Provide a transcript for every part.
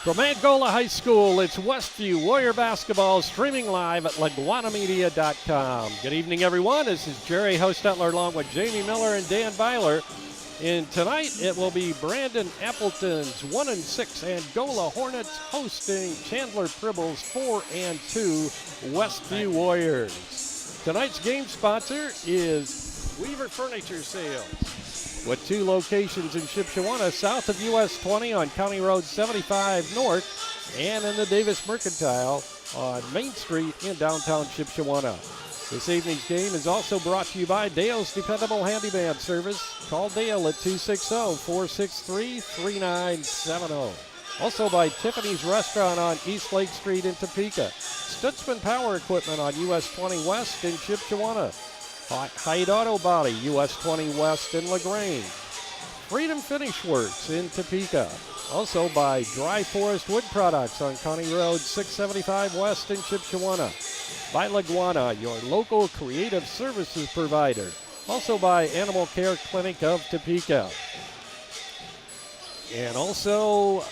From Angola High School, it's Westview Warrior Basketball streaming live at LaGwanamedia.com. Good evening, everyone. This is Jerry Hostetler along with Jamie Miller and Dan Byler. And tonight it will be Brandon Appleton's 1-6 Angola Hornets hosting Chandler Pribble's 4-2 Westview Warriors. Tonight's game sponsor is Weaver Furniture Sales, with 2 locations in Shipshewana, south of US 20 on County Road 75 North, and in the Davis Mercantile on Main Street in downtown Shipshewana. This evening's game is also brought to you by Dale's Dependable Handyman Service. Call Dale at 260-463-3970. Also by Tiffany's Restaurant on East Lake Street in Topeka. Stutzman Power Equipment on US 20 West in Shipshewana. Hyde Auto Body, US 20 West in LaGrange. Freedom Finish Works in Topeka. Also by Dry Forest Wood Products on County Road 675 West in Shipshewana. By LaGwana, your local creative services provider. Also by Animal Care Clinic of Topeka. And also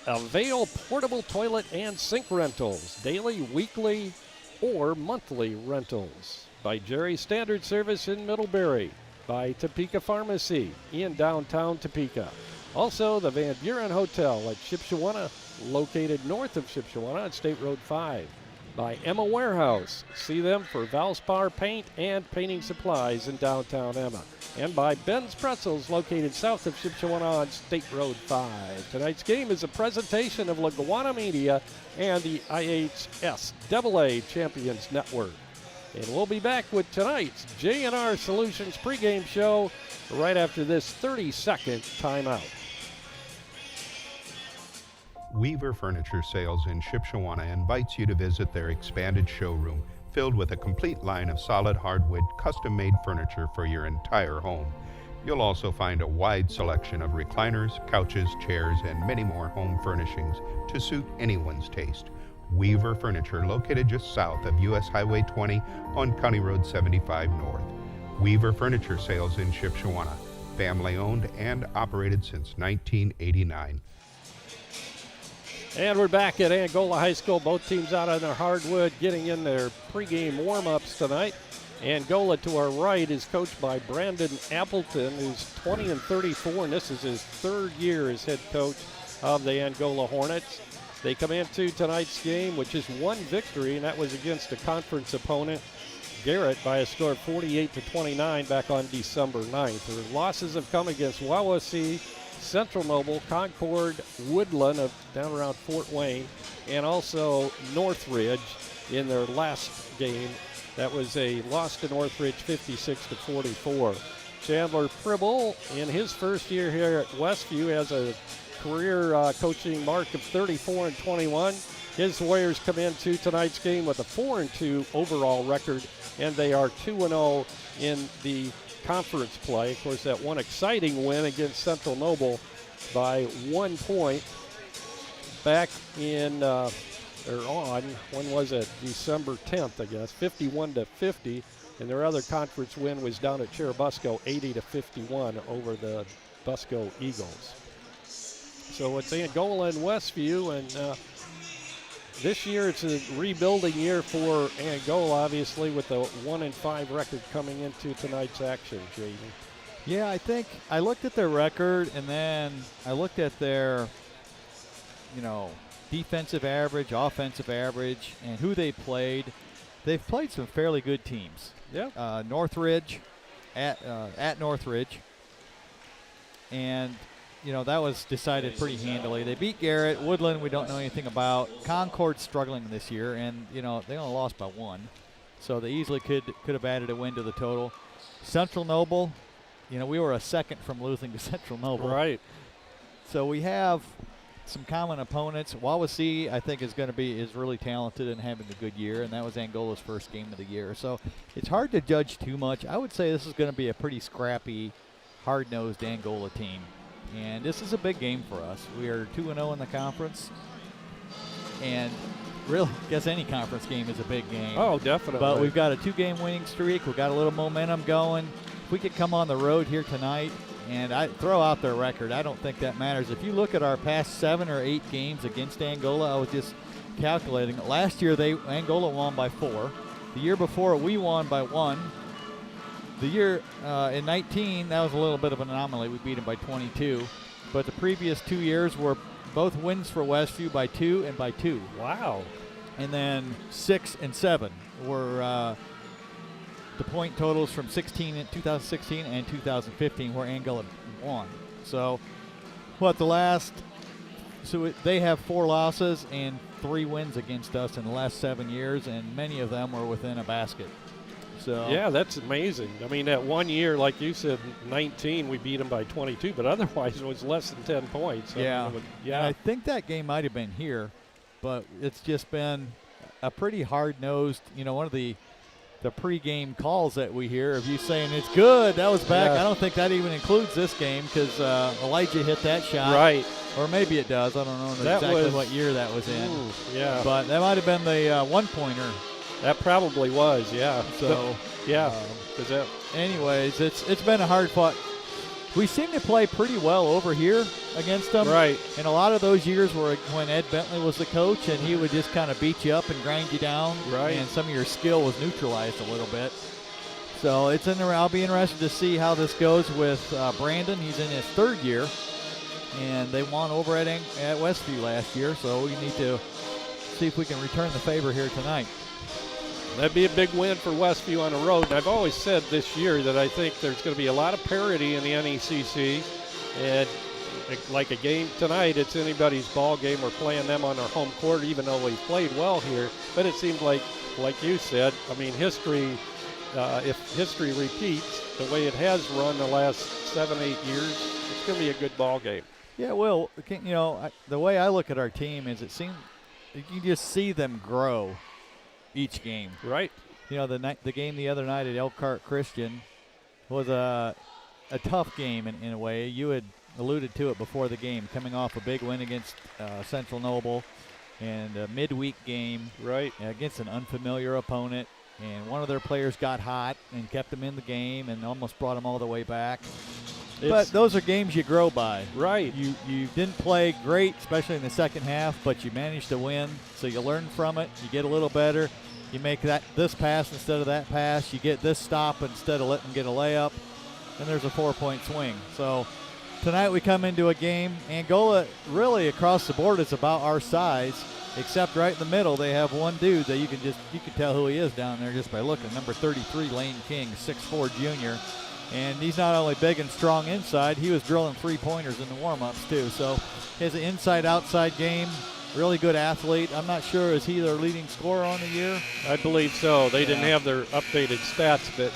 Avail Portable Toilet and Sink Rentals. Daily, weekly, or monthly rentals. By Jerry Standard Service in Middlebury. By Topeka Pharmacy in downtown Topeka. Also, the Van Buren Hotel at Shipshewana, located north of Shipshewana on State Road 5. By Emma Warehouse. See them for Valspar paint and painting supplies in downtown Emma. And by Ben's Pretzels, located south of Shipshewana on State Road 5. Tonight's game is a presentation of LaGwana Media and the IHSAA Champions Network. And we'll be back with tonight's J&R Solutions pregame show right after this 30-second timeout. Weaver Furniture Sales in Shipshewana invites you to visit their expanded showroom filled with a complete line of solid hardwood custom-made furniture for your entire home. You'll also find a wide selection of recliners, couches, chairs, and many more home furnishings to suit anyone's taste. Weaver Furniture, located just south of US Highway 20 on County Road 75 North. Weaver Furniture Sales in Shipshewana, family owned and operated since 1989. And we're back at Angola High School. Both teams out on their hardwood, getting in their pregame warm-ups tonight. Angola to our right is coached by Brandon Appleton, who's 20-34, and this is his 3rd year as head coach of the Angola Hornets. They come into tonight's game with just 1 victory, and that was against a conference opponent, Garrett, by a score of 48-29 back on December 9th. Their losses have come against Wawasee, Central Noble, Concord, Woodland of down around Fort Wayne, and also Northridge in their last game. That was a loss to Northridge 56-44. Chandler Pribble, in his first year here at Westview, has a career coaching mark of 34-21. His Warriors come into tonight's game with a 4-2 overall record, and they are 2-0 in the conference play. Of course, that one exciting win against Central Noble by 1 point back in when was it? December 10th, I guess, 51-50. And their other conference win was down at Churubusco, 80-51 over the Busco Eagles. So it's Angola and Westview, and this year it's a rebuilding year for Angola, obviously, with a 1-5 record coming into tonight's action, Jamie. Yeah, I think I looked at their record, and then I looked at their, defensive average, offensive average, and who they played. They've played some fairly good teams. Yeah. Northridge, at Northridge, and that was decided pretty handily. They beat Garrett. Woodland, we don't know anything about. Concord's struggling this year, and, they only lost by 1. So they easily could have added a win to the total. Central Noble, we were a second from losing to Central Noble. Right. So we have some common opponents. Wawasee, I think, is really talented and having a good year, and that was Angola's first game of the year. So it's hard to judge too much. I would say this is going to be a pretty scrappy, hard-nosed Angola team. And this is a big game for us. We are 2-0 in the conference. And really, I guess any conference game is a big game. Oh, definitely. But we've got a 2-game winning streak. We've got a little momentum going. If we could come on the road here tonight And I throw out their record. I don't think that matters. If you look at our past 7 or 8 games against Angola, I was just calculating. Last year, Angola won by 4. The year before, we won by 1. The year in 19, that was a little bit of an anomaly. We beat them by 22. But the previous 2 years were both wins for Westview by 2 and by 2. Wow. And then 6 and 7 were the point totals from 2016 and 2015 where Angola won. So they have 4 losses and 3 wins against us in the last 7 years, and many of them were within a basket. So yeah, that's amazing. I mean, that 1 year, like you said, 19, we beat them by 22, but otherwise it was less than 10 points. Yeah. I mean, And I think that game might have been here, but it's just been a pretty hard-nosed, one of the pregame calls that we hear of you saying it's good. That was back. Yeah. I don't think that even includes this game because Elijah hit that shot. Right. Or maybe it does. I don't know That exactly was- what year that was in. Ooh, yeah. But that might have been the one-pointer. That probably was, yeah. So, yeah. 'Cause that, anyways, it's been a hard fought. We seem to play pretty well over here against them. right. And a lot of those years were when Ed Bentley was the coach, and he would just kind of beat you up and grind you down. Right. And some of your skill was neutralized a little bit. So I'll be interested to see how this goes with Brandon. He's in his 3rd year, and they won over at Westview last year. So we need to see if we can return the favor here tonight. That'd be a big win for Westview on the road. And I've always said this year that I think there's going to be a lot of parity in the NECC. And like a game tonight, it's anybody's ball game. We're playing them on our home court, even though we've played well here. But it seems like you said, I mean, history, if history repeats the way it has run the last 7-8 years, it's going to be a good ball game. Yeah, well, the way I look at our team is it seems you can just see them grow each game. Right. The game the other night at Elkhart Christian was a tough game in a way. You had alluded to it before the game, coming off a big win against Central Noble and a midweek game Right. against an unfamiliar opponent. And one of their players got hot and kept them in the game and almost brought them all the way back. But those are games you grow by. Right. You didn't play great, especially in the second half, but you managed to win. So you learn from it. You get a little better. You make this pass instead of that pass. You get this stop instead of letting them get a layup. And there's a 4-point swing. So tonight we come into a game. Angola really across the board is about our size, except right in the middle they have one dude that you can tell who he is down there just by looking. Number 33, Lane King, 6'4" junior. And he's not only big and strong inside, he was drilling 3-pointers in the warm-ups too. So he has an inside-outside game, really good athlete. I'm not sure, is he their leading scorer on the year? I believe so. They didn't have their updated stats, but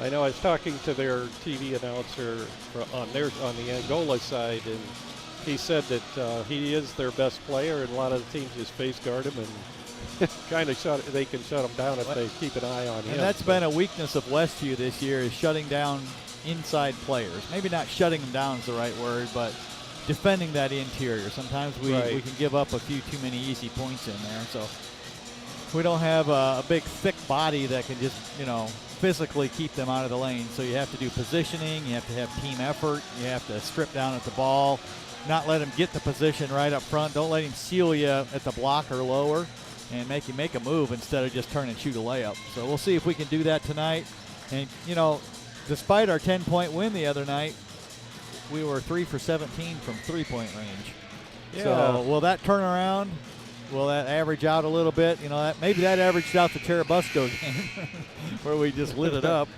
I know I was talking to their TV announcer on the Angola side, and he said that he is their best player, and a lot of the teams just face guard him and kind of they can shut him down if they keep an eye on him. And that's been a weakness of Westview this year, is shutting down inside players. Maybe not shutting them down is the right word, but defending that interior. Sometimes we can give up a few too many easy points in there. So we don't have a big, thick body that can just, physically keep them out of the lane. So you have to do positioning. You have to have team effort. You have to strip down at the ball, not let him get the position right up front. Don't let him seal you at the block or lower and make you make a move instead of just turn and shoot a layup. So we'll see if we can do that tonight. And, despite our 10-point win the other night, we were 3 for 17 from 3-point range. Yeah. So will that turn around? Will that average out a little bit? Maybe that averaged out the Cherubusco game where we just lit it up.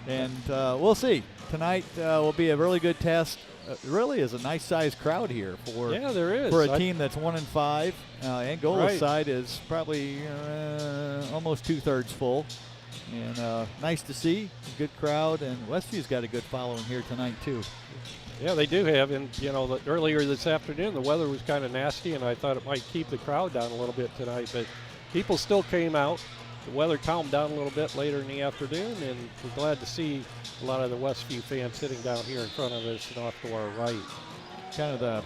And we'll see. Tonight will be a really good test. Really is a nice-sized crowd here for there is. for a team that's 1-5. Angola's Right. side is probably almost 2/3 full. And nice to see. Good crowd. And Westview's got a good following here tonight, too. Yeah, they do have. And, earlier this afternoon, the weather was kind of nasty, and I thought it might keep the crowd down a little bit tonight. But people still came out. The weather calmed down a little bit later in the afternoon, and we're glad to see a lot of the Westview fans sitting down here in front of us and off to our right. Kind of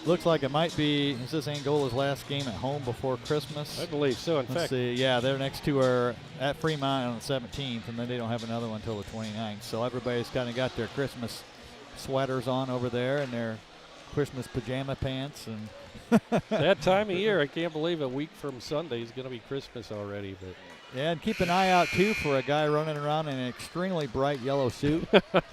looks like it might be, is this Angola's last game at home before Christmas? I believe so. In Let's fact, see. Yeah, their next two are at Fremont on the 17th, and then they don't have another one until the 29th. So everybody's kind of got their Christmas sweaters on over there and their Christmas pajama pants. And that time of year, I can't believe a week from Sunday is going to be Christmas already. But yeah, and keep an eye out, too, for a guy running around in an extremely bright yellow suit.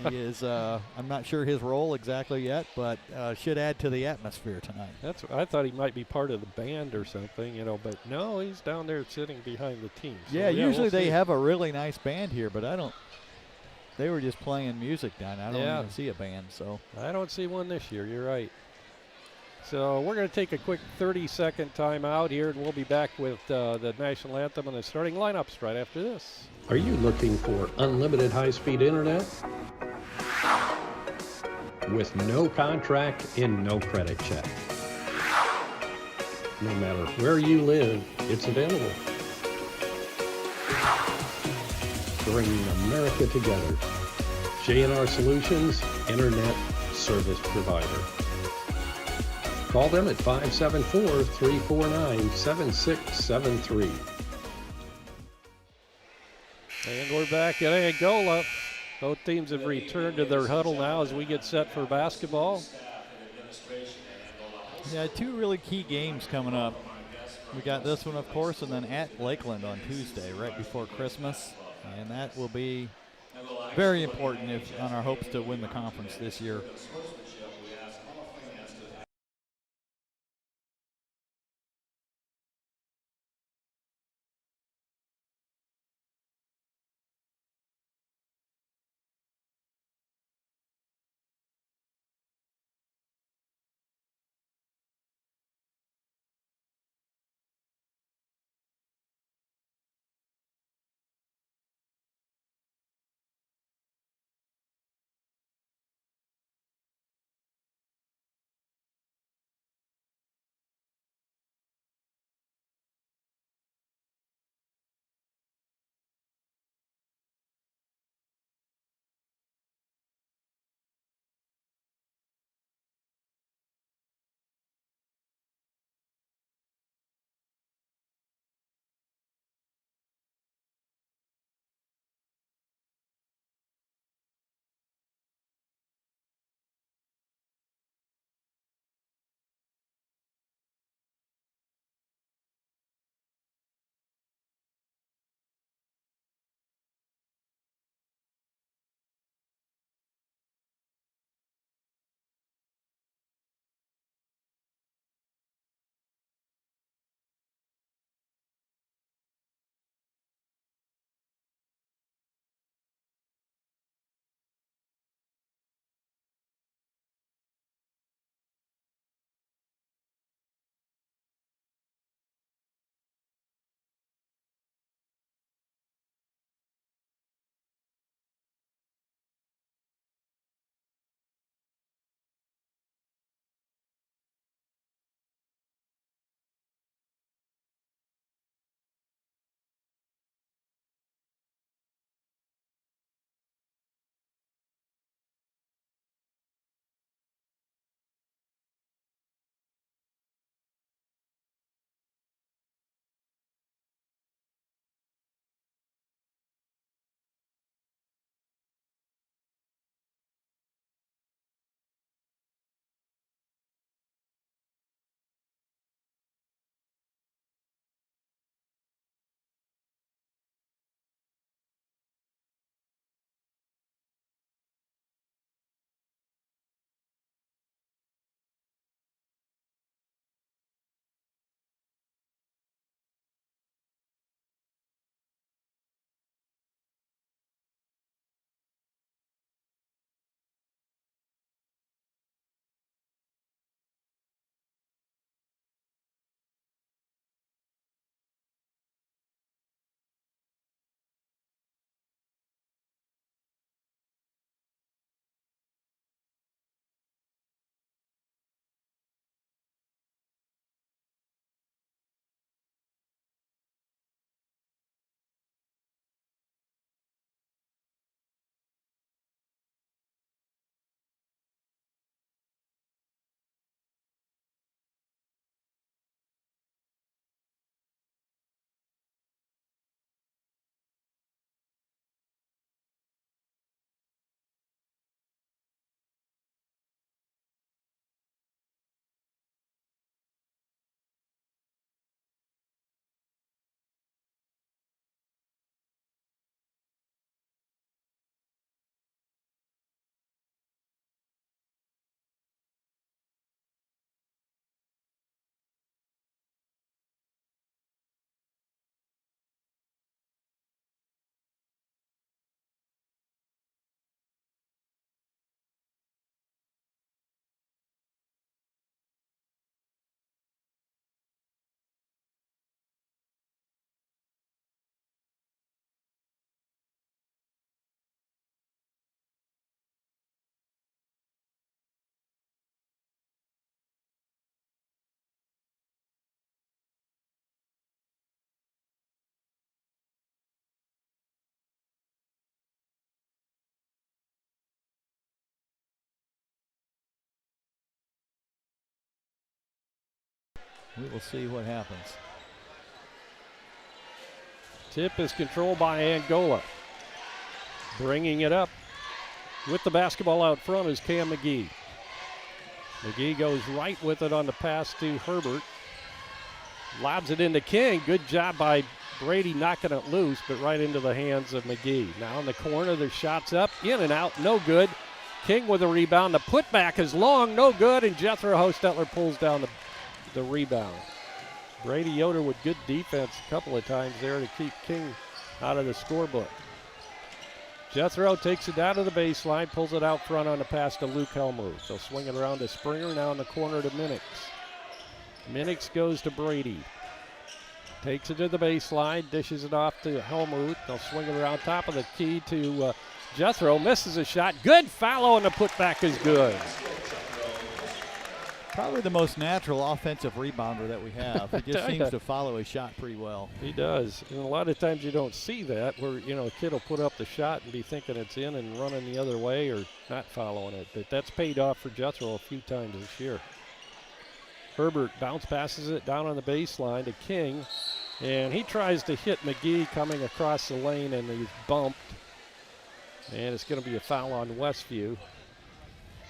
He is, I'm not sure his role exactly yet, but should add to the atmosphere tonight. I thought he might be part of the band or something, you know, but no, he's down there sitting behind the team. So, yeah, usually we'll they see. have a really nice band here, but they were just playing music down. I don't Yeah. even see a band, so. I don't see one this year. You're right. So we're going to take a quick 30-second timeout here, and we'll be back with the national anthem and the starting lineups right after this. Are you looking for unlimited high-speed internet? With no contract and no credit check. No matter where you live, it's available. Bringing America together. J&R Solutions, Internet Service Provider. Call them at 574-349-7673. And we're back at Angola. Both teams have returned to their huddle now as we get set for basketball. Yeah, two really key games coming up. We got this one, of course, and then at Lakeland on Tuesday, right before Christmas. And that will be very important on our hopes to win the conference this year. We will see what happens. Tip is controlled by Angola. Bringing it up with the basketball out front is Cam McGee. McGee goes right with it on the pass to Herbert. Lobs it into King. Good job by Brady knocking it loose, but right into the hands of McGee. Now in the corner, there's shots up, in and out, no good. King with a rebound. The putback is long, no good, and Jethro Hostetler pulls down the rebound. Brady Yoder with good defense a couple of times there to keep King out of the scorebook. Jethro takes it down to the baseline, pulls it out front on the pass to Luke Helmuth. They'll swing it around to Springer, now in the corner to Minix. Minix goes to Brady. Takes it to the baseline, dishes it off to Helmuth. They'll swing it around top of the key to Jethro. Misses a shot. Good foul, and the putback is good. Probably the most natural offensive rebounder that we have. He just seems to follow his shot pretty well. He does. And a lot of times you don't see that where, a kid will put up the shot and be thinking it's in and running the other way or not following it. But that's paid off for Jethro a few times this year. Herbert bounce passes it down on the baseline to King. And he tries to hit McGee coming across the lane, and he's bumped. And it's going to be a foul on Westview.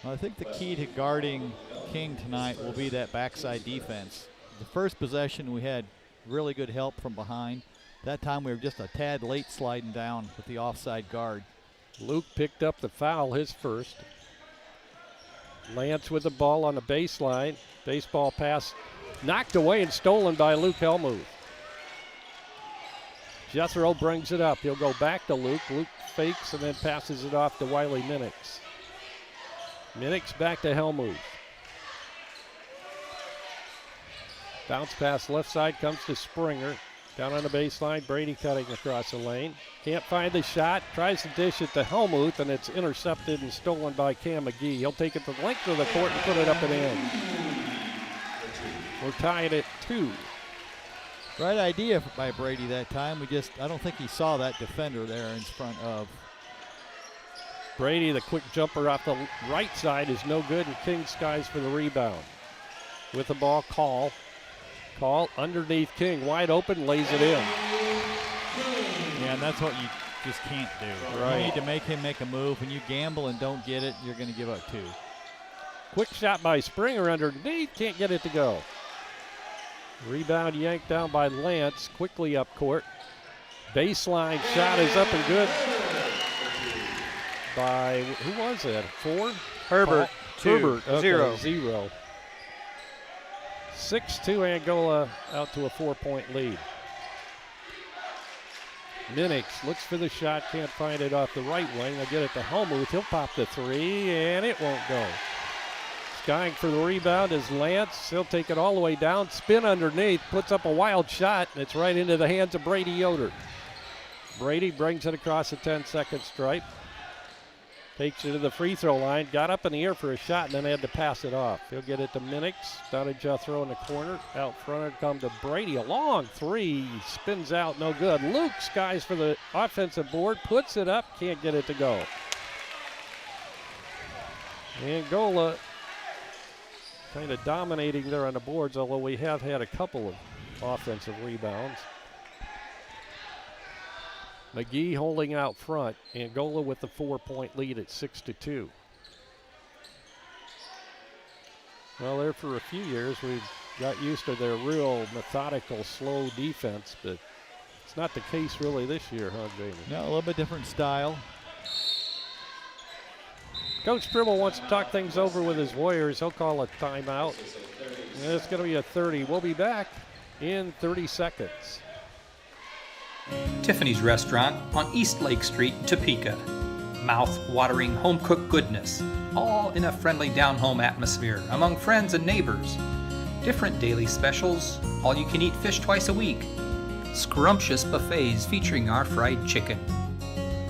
Well, I think the key to guarding King tonight will be that backside defense. The first possession, we had really good help from behind. That time we were just a tad late sliding down with the offside guard. Luke picked up the foul, his first. Lance with the ball on the baseline. Baseball pass knocked away and stolen by Luke Helmuth. Jethro brings it up. He'll go back to Luke. Luke fakes and then passes it off to Wiley Minix. Minix back to Helmuth. Bounce pass left side comes to Springer. Down on the baseline, Brady cutting across the lane. Can't find the shot. Tries to dish it to Helmuth, and it's intercepted and stolen by Cam McGee. He'll take it the length of the court and put it up and in. We're tied at 2. Right idea by Brady that time. I don't think he saw that defender there in front of. Brady, the quick jumper off the right side is no good, and King skies for the rebound. With the ball, Call underneath King, wide open, lays it in. Yeah, and that's what you just can't do. Right. You need to make him make a move. When you gamble and don't get it, you're going to give up 2. Quick shot by Springer underneath, can't get it to go. Rebound yanked down by Lance, quickly up court. Baseline shot is up and good by, who was that, 4? Herbert, 2, Herbert, okay, 0. 6-2 Angola out to a 4-point lead. Minix looks for the shot, can't find it off the right wing. They'll get it to Helmuth. He'll pop the 3, and it won't go. Skying for the rebound is Lance. He'll take it all the way down, spin underneath, puts up a wild shot, and it's right into the hands of Brady Yoder. Brady brings it across the 10-second stripe. Takes it to the free throw line, got up in the air for a shot, and then had to pass it off. He'll get it to Minix, down to Jethro in the corner. Out front, it come to Brady. A long 3, spins out, no good. Luke skies for the offensive board, puts it up, can't get it to go. Angola kind of dominating there on the boards, although we have had a couple of offensive rebounds. McGee holding out front. Angola with the 4-point lead at 6-2. Well, there for a few years we got used to their real methodical, slow defense, but it's not the case really this year, huh, Jamie? No, a little bit different style. Coach Tribble wants to talk things over with his Warriors. He'll call a timeout. And it's going to be a 30. We'll be back in 30 seconds. Tiffany's Restaurant on East Lake Street, Topeka. Mouth-watering home-cooked goodness, all in a friendly down-home atmosphere among friends and neighbors. Different daily specials, all-you-can-eat fish twice a week. Scrumptious buffets featuring our fried chicken.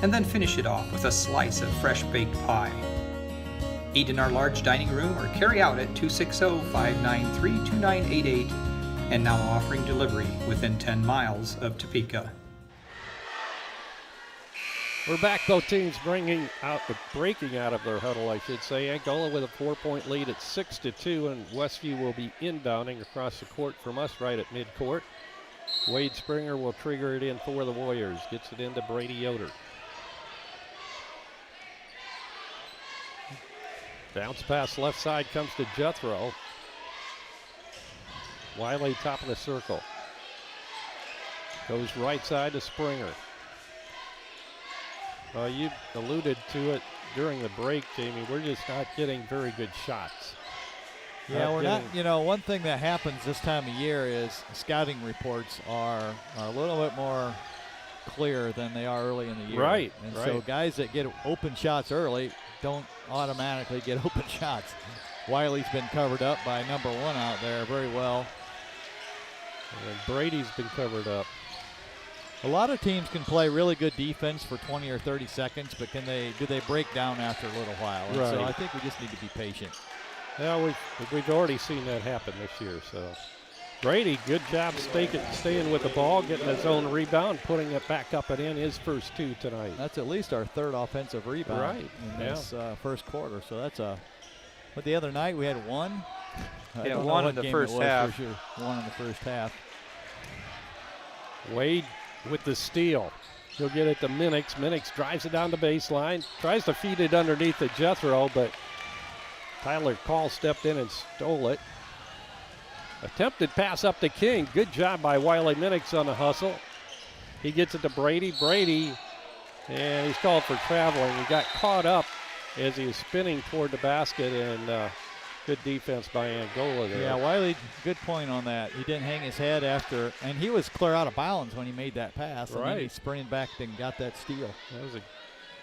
And then finish it off with a slice of fresh-baked pie. Eat in our large dining room or carry out at 260-593-2988, and now offering delivery within 10 miles of Topeka. We're back. Both teams breaking out of their huddle, I should say. Angola with a 4-point lead at 6-2, and Westview will be inbounding across the court from us right at midcourt. Wade Springer will trigger it in for the Warriors. Gets it into Brady Yoder. Bounce pass left side comes to Jethro. Wiley top of the circle. Goes right side to Springer. You alluded to it during the break, Jamie. We're just not getting very good shots. Yeah, we're not. You know, one thing that happens this time of year is scouting reports are a little bit more clear than they are early in the year. Right. And so guys that get open shots early don't automatically get open shots. Wiley's been covered up by number 1 out there very well. And Brady's been covered up. A lot of teams can play really good defense for 20 or 30 seconds, but do they break down after a little while? And so I think we just need to be patient. Yeah, we've already seen that happen this year. So Brady, good job staying with the ball, getting his own rebound, putting it back up and in, his first 2 tonight. That's at least our 3rd offensive rebound in this first quarter. So that's but the other night we had 1. Yeah, 1 in the first half. For sure. 1 in the first half. Wade with the steal. He'll get it to Minix. Minix drives it down the baseline, tries to feed it underneath to Jethro, but Tyler Call stepped in and stole it. Attempted pass up to King. Good job by Wiley Minix on the hustle. He gets it to Brady. Brady, and he's called for traveling. He got caught up as he was spinning toward the basket, and good defense by Angola there. Yeah, Wiley, good point on that. He didn't hang his head after, and he was clear out of bounds when he made that pass. And then he sprinted back and got that steal. That was a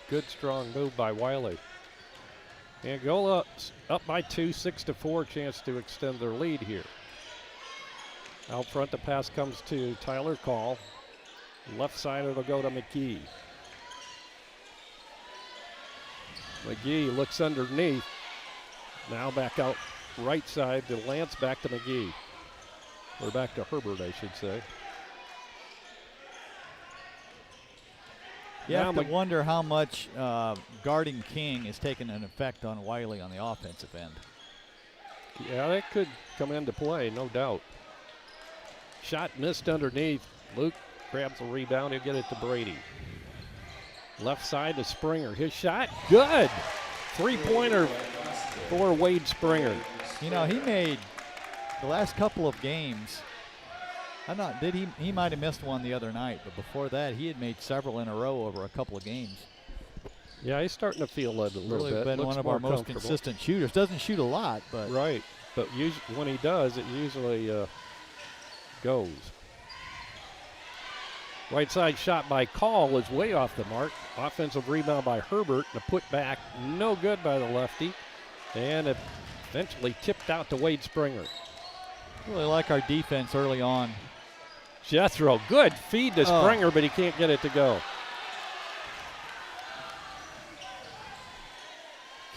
good, strong move by Wiley. Angola up by 2, 6-4, chance to extend their lead here. Out front, the pass comes to Tyler Call. Left side, it'll go to McGee. McGee looks underneath. Now back out right side to Lance, back to McGee. Or back to Herbert, I should say. You have to wonder how much guarding King is taking an effect on Wiley on the offensive end. Yeah, that could come into play, no doubt. Shot missed underneath. Luke grabs the rebound. He'll get it to Brady. Left side to Springer. His shot, good. 3-pointer for Wade Springer. You know, he made the last couple of games. He might have missed one the other night, but before that, he had made several in a row over a couple of games. Yeah, he's starting to feel it a little bit. Really been one of our most consistent shooters. Doesn't shoot a lot, but But when he does, it usually goes. Right side shot by Call is way off the mark. Offensive rebound by Herbert. The put back, no good by the lefty. And eventually tipped out to Wade Springer. Really like our defense early on. Jethro, good feed to Springer, but he can't get it to go.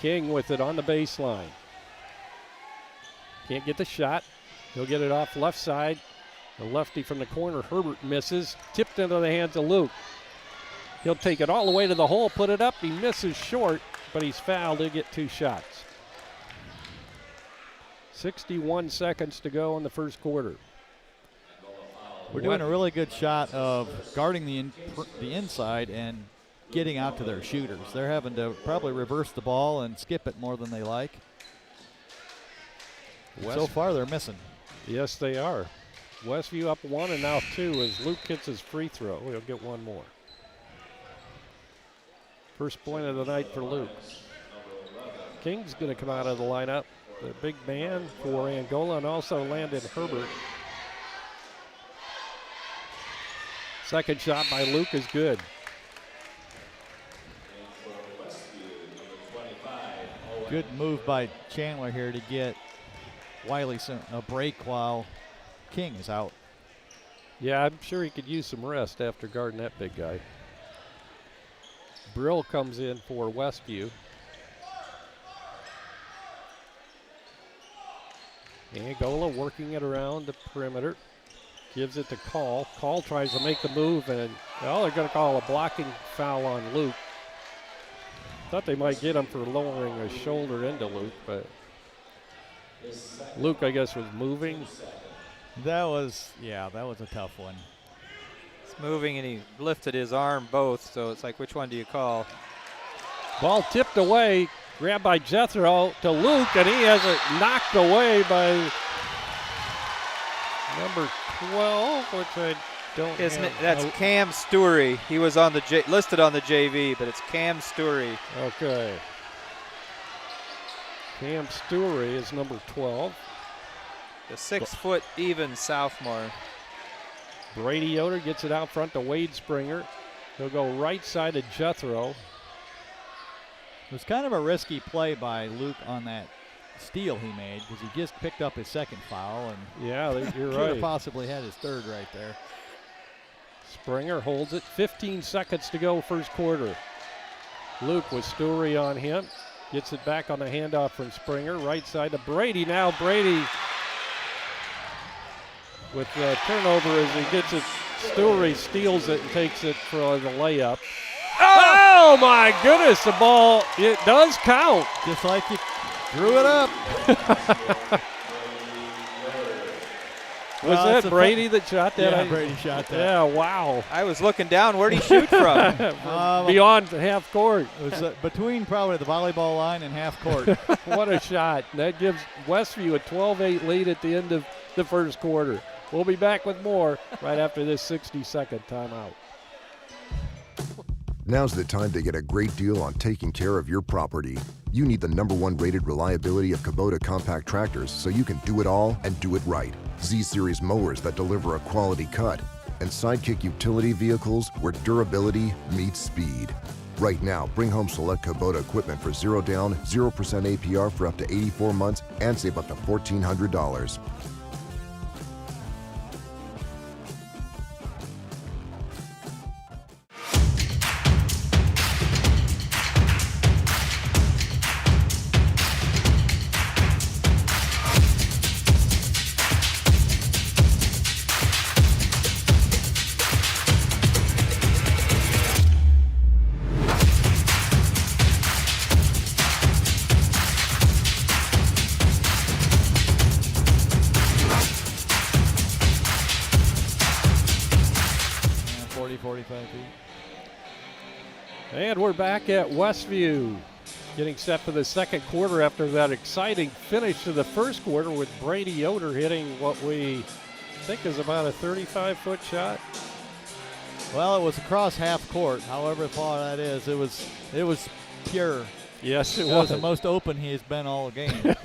King with it on the baseline. Can't get the shot. He'll get it off left side. The lefty from the corner, Herbert misses. Tipped into the hands of Luke. He'll take it all the way to the hole, put it up. He misses short, but he's fouled. He'll get 2 shots. 61 seconds to go in the first quarter. We're doing a really good shot of guarding the inside and getting out to their shooters. They're having to probably reverse the ball and skip it more than they like. So far, they're missing. Yes, they are. Westview up 1 and now 2 as Luke hits his free throw. He'll get 1 more. First point of the night for Luke. King's going to come out of the lineup. The big man for Angola, and also Landon Herbert. Second shot by Luke is good. Good move by Chandler here to get Wiley a break while King is out. Yeah, I'm sure he could use some rest after guarding that big guy. Brill comes in for Westview. Angola working it around the perimeter. gives it to Call. Call tries to make the move, and, well, they're going to call a blocking foul on Luke. Thought they might get him for lowering his shoulder into Luke, but Luke, I guess, was moving. That was a tough one. It's moving, and he lifted his arm both, so it's like, which one do you call? Ball tipped away, grabbed by Jethro to Luke, and he has it knocked away by number 12, which I don't Isn't it? have. That's Cam Stewry. He was on the listed on the JV, but it's Cam Stewry. Okay. Cam Stewry is number 12. The 6 foot even sophomore. Brady Yoder gets it out front to Wade Springer. He'll go right side to Jethro. It was kind of a risky play by Luke on that steal he made because he just picked up his second foul and Yeah, you're could right. have possibly had his third right there. Springer holds it. 15 seconds to go first quarter. Luke with Stewry on him. Gets it back on the handoff from Springer. Right side to Brady. Now Brady with the turnover as he gets it. Stewry steals it and takes it for the layup. Oh my goodness, the ball, it does count. Just like you drew it up. Was that Brady that shot that? Yeah, Brady shot that. Yeah, wow. I was looking down. Where'd he shoot from? Beyond half court. It was between probably the volleyball line and half court. What a shot. That gives Westview a 12-8 lead at the end of the first quarter. We'll be back with more right after this 60-second timeout. Now's the time to get a great deal on taking care of your property. You need the #1 rated reliability of Kubota compact tractors so you can do it all and do it right. Z-Series mowers that deliver a quality cut. And Sidekick utility vehicles where durability meets speed. Right now, bring home select Kubota equipment for 0 down, 0% APR for up to 84 months and save up to $1,400. And we're back at Westview, getting set for the second quarter after that exciting finish to the first quarter with Brady Yoder hitting what we think is about a 35-foot shot. Well, it was across half court. However far that is, it was pure. Yes, it That was was. the most open he has been all game.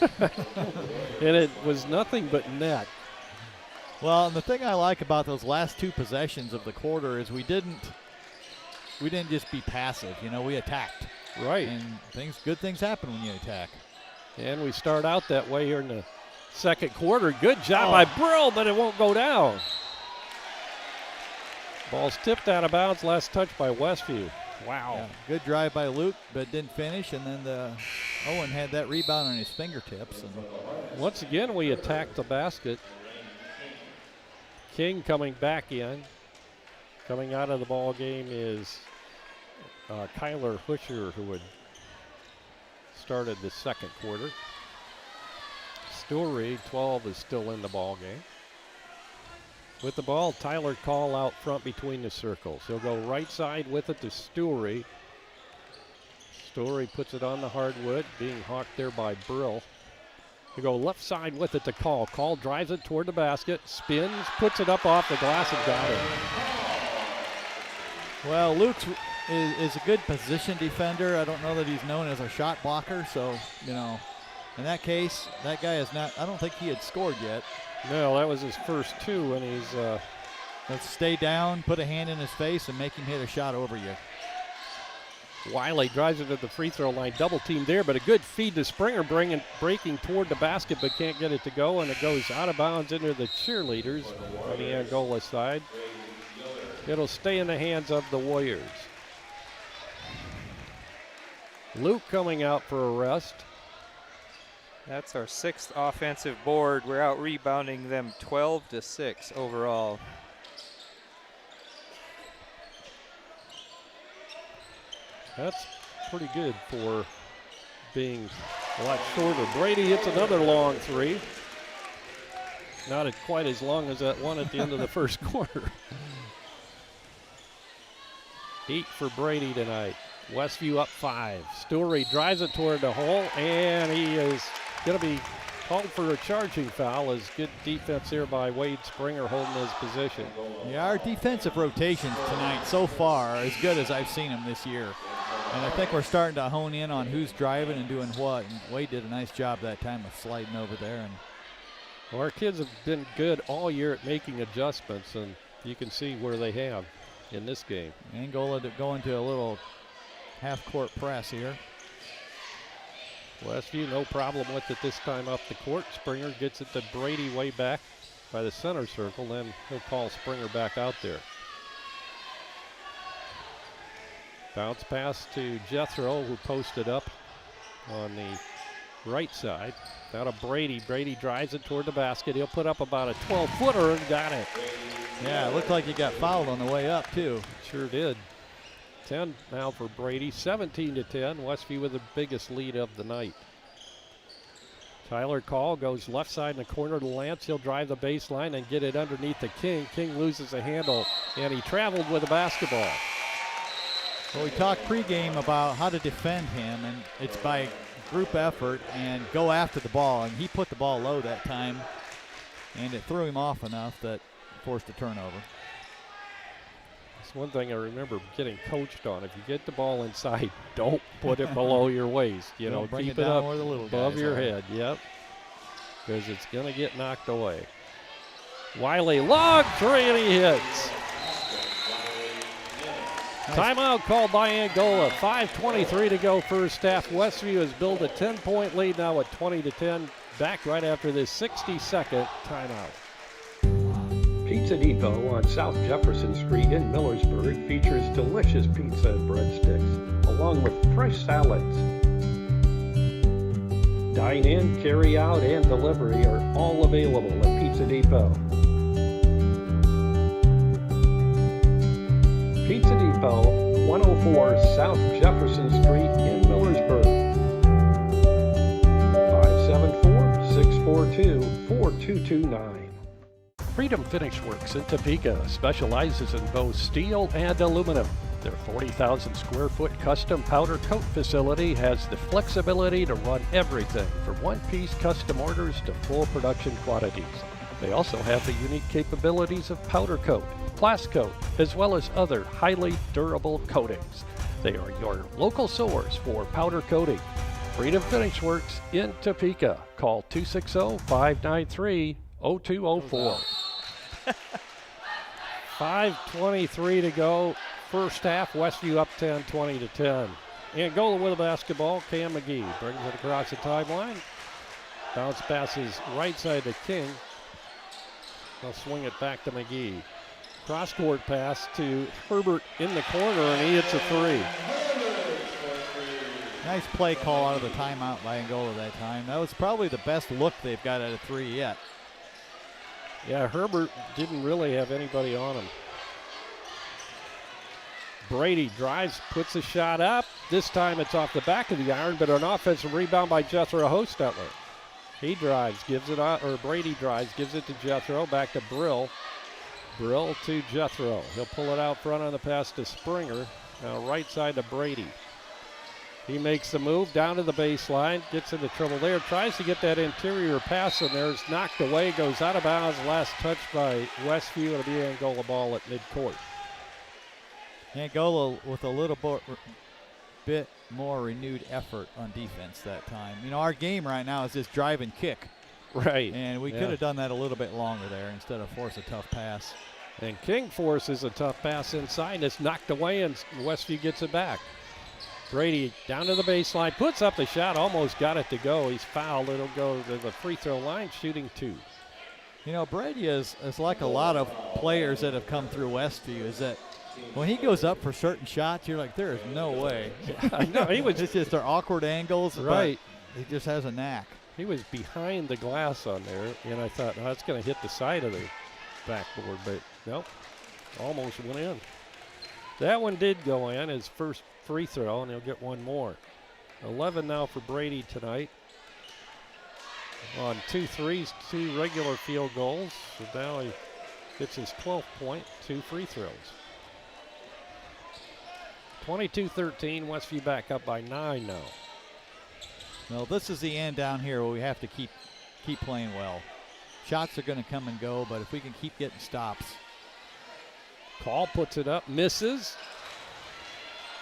And it was nothing but net. Well, and the thing I like about those last two possessions of the quarter is we didn't just be passive. You know, we attacked. Right. And good things happen when you attack. And we start out that way here in the second quarter. Good job by Brill, but it won't go down. Ball's tipped out of bounds. Last touch by Westview. Wow. Yeah, good drive by Luke, but didn't finish. And then Owen had that rebound on his fingertips. And once again, we attacked the basket. King coming back in. Coming out of the ball game is Kyler Husher, who had started the second quarter. Stewry, 12, is still in the ball game. With the ball, Tyler Call out front between the circles. He'll go right side with it to Stewry. Stewry puts it on the hardwood, being hawked there by Brill. He'll go left side with it to Call. Call drives it toward the basket, spins, puts it up off the glass and got it. Well, Luke is a good position defender. I don't know that he's known as a shot blocker, so, you know, in that case, that guy is not, I don't think he had scored yet. No, that was his first two, and he's... Let's stay down, put a hand in his face, and make him hit a shot over you. Wiley drives it to the free throw line, double team there, but a good feed to Springer, breaking toward the basket, but can't get it to go, and it goes out of bounds into the cheerleaders on the Angola side. It'll stay in the hands of the Warriors. Luke coming out for a rest. That's our 6th offensive board. We're out rebounding them 12-6 overall. That's pretty good for being a lot shorter. Brady hits another long three. Not quite as long as that one at the end of the first quarter. 8 for Brady tonight. Westview up 5. Story drives it toward the hole, and he is going to be called for a charging foul. As good defense here by Wade Springer holding his position. Yeah, our defensive rotations tonight so far are as good as I've seen them this year. And I think we're starting to hone in on who's driving and doing what. And Wade did a nice job that time of sliding over there. And well, our kids have been good all year at making adjustments, and you can see where they have in this game. Angola going to a little half-court press here. Westview, no problem with it this time up the court. Springer gets it to Brady way back by the center circle. Then he'll call Springer back out there. Bounce pass to Jethro, who posted up on the right side. Now to Brady. Brady drives it toward the basket. He'll put up about a 12-footer and got it. Yeah, it looked like he got fouled on the way up, too. Sure did. 10 now for Brady, 17-10. Westview with the biggest lead of the night. Tyler Call goes left side in the corner to Lance. He'll drive the baseline and get it underneath the King. King loses the handle, and he traveled with the basketball. Well, we talked pregame about how to defend him, and it's by group effort and go after the ball. And he put the ball low that time, and it threw him off enough that forced a turnover. That's one thing I remember getting coached on. If you get the ball inside, don't put it below your waist. You know, bring keep it it down up where the little above guys your are. head. Yep, because it's going to get knocked away. Wiley, long three, and he hits. Timeout called by Angola. 5:23 to go first half. Westview has built a 10-point lead now at 20-10. Back right after this 60-second timeout. Pizza Depot on South Jefferson Street in Millersburg features delicious pizza and breadsticks, along with fresh salads. Dine-in, carry-out, and delivery are all available at Pizza Depot. Pizza Depot, 104 South Jefferson Street in Millersburg. 574-642-4229. Freedom Finish Works in Topeka specializes in both steel and aluminum. Their 40,000 square foot custom powder coat facility has the flexibility to run everything from one-piece custom orders to full production quantities. They also have the unique capabilities of powder coat, blast coat, as well as other highly durable coatings. They are your local source for powder coating. Freedom Finish Works in Topeka. Call 260-593-0204. 5:23 to go. First half, Westview up 10, 20-10. Angola with the basketball. Cam McGee brings it across the timeline. Bounce passes right side to King. They'll swing it back to McGee. Cross-court pass to Herbert in the corner, and he hits a three. Nice play call out of the timeout by Angola that time. That was probably the best look they've got at a three yet. Yeah, Herbert didn't really have anybody on him. Brady drives, puts a shot up. This time it's off the back of the iron, but an offensive rebound by Jethro Hostetler. He drives, gives it out, or Brady drives, gives it to Jethro, back to Brill. Brill to Jethro. He'll pull it out front on the pass to Springer. Now right side to Brady. He makes the move down to the baseline, gets into trouble there, tries to get that interior pass, and there's knocked away, goes out of bounds. Last touch by Westview. It'll be Angola ball at midcourt. Angola with a little bit more renewed effort on defense that time. You know, our game right now is just drive and kick. Right. And we could have done that a little bit longer there instead of force a tough pass. And King forces a tough pass inside, and it's knocked away, and Westview gets it back. Brady down to the baseline, puts up the shot, almost got it to go. He's fouled. It'll go to the free throw line, shooting two. You know, Brady is like a lot of players that have come through Westview, is that when he goes up for certain shots, you're like, there is no way. I know, he was it's just their awkward angles, right. But he just has a knack. He was behind the glass on there, and I thought, oh, that's going to hit the side of the backboard, but nope, almost went in. That one did go in, his first free throw, and he'll get one more. 11 now for Brady tonight. On 2 threes, 2 regular field goals. So now he gets his 12th point, 2 free throws. 22-13, Westview back up by 9 now. Well, this is the end down here where we have to keep playing well. Shots are going to come and go, but if we can keep getting stops. Call puts it up, misses.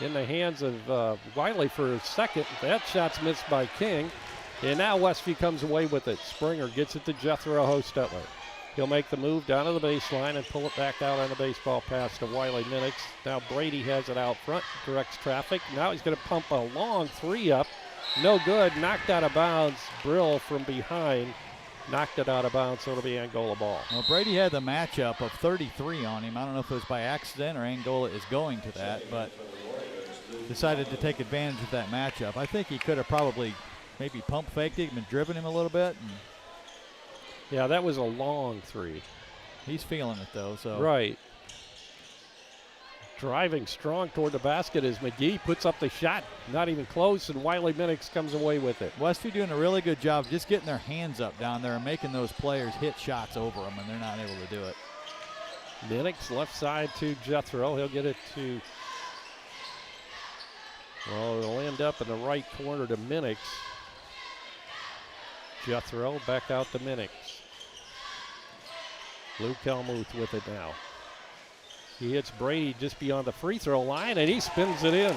In the hands of Wiley for a second. That shot's missed by King. And now Westview comes away with it. Springer gets it to Jethro Hostetler. He'll make the move down to the baseline and pull it back out on the baseball pass to Wiley Minix. Now Brady has it out front, directs traffic. Now he's going to pump a long 3 up. No good, knocked out of bounds. Brill from behind knocked it out of bounds, so it'll be Angola ball. Well, Brady had the matchup of 33 on him. I don't know if it was by accident or Angola is going to that, but decided to take advantage of that matchup. I think he could have probably maybe pump faked him and driven him a little bit. Yeah, that was a long 3. He's feeling it though, so. Right. Driving strong toward the basket as McGee puts up the shot. Not even close, and Wiley Minix comes away with it. Westview doing a really good job just getting their hands up down there and making those players hit shots over them, and they're not able to do it. Minix left side to Jethro. He'll get it to, well, it'll end up in the right corner to Minix. Jethro back out to Minix. Luke Helmuth with it now. He hits Brady just beyond the free throw line, and he spins it in.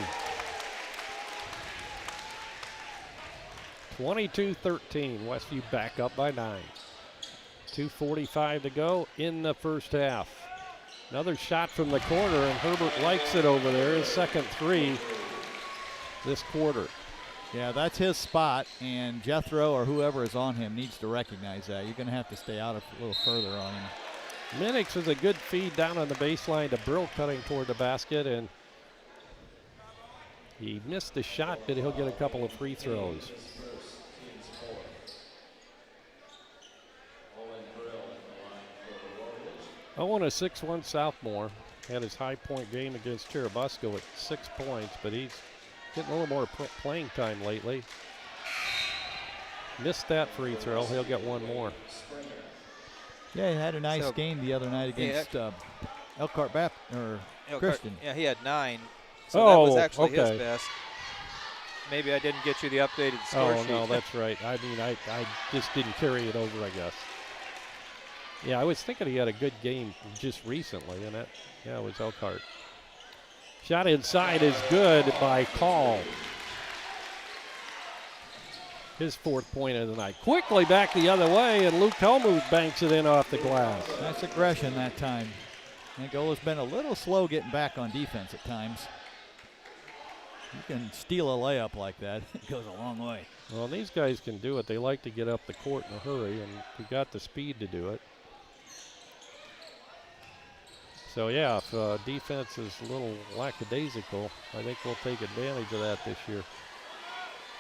22-13, Westview back up by 9. 2:45 to go in the first half. Another shot from the corner, and Herbert likes it over there. His second 3 this quarter. Yeah, that's his spot, and Jethro or whoever is on him needs to recognize that. You're going to have to stay out a little further on him. Minix is a good feed down on the baseline to Brill cutting toward the basket, and he missed the shot, but he'll get a couple of free throws. Owen, a 6'1" sophomore, had his high point game against Churubusco at 6 points, but he's getting a little more playing time lately. Missed that free throw. He'll get one more. Yeah, he had a nice game the other night against Elkhart Baptist or Christian. Yeah, he had 9. So that was actually his best. Maybe I didn't get you the updated score sheet. Oh, no, that's right. I mean, I just didn't carry it over, I guess. Yeah, I was thinking he had a good game just recently, and it was Elkhart. Shot inside is good by Call. His 4th point of the night. Quickly back the other way, and Luke Helmuth banks it in off the glass. Nice aggression that time. Angola's been a little slow getting back on defense at times. You can steal a layup like that. It goes a long way. Well, these guys can do it. They like to get up the court in a hurry, and we got the speed to do it. So, yeah, if defense is a little lackadaisical, I think we'll take advantage of that this year.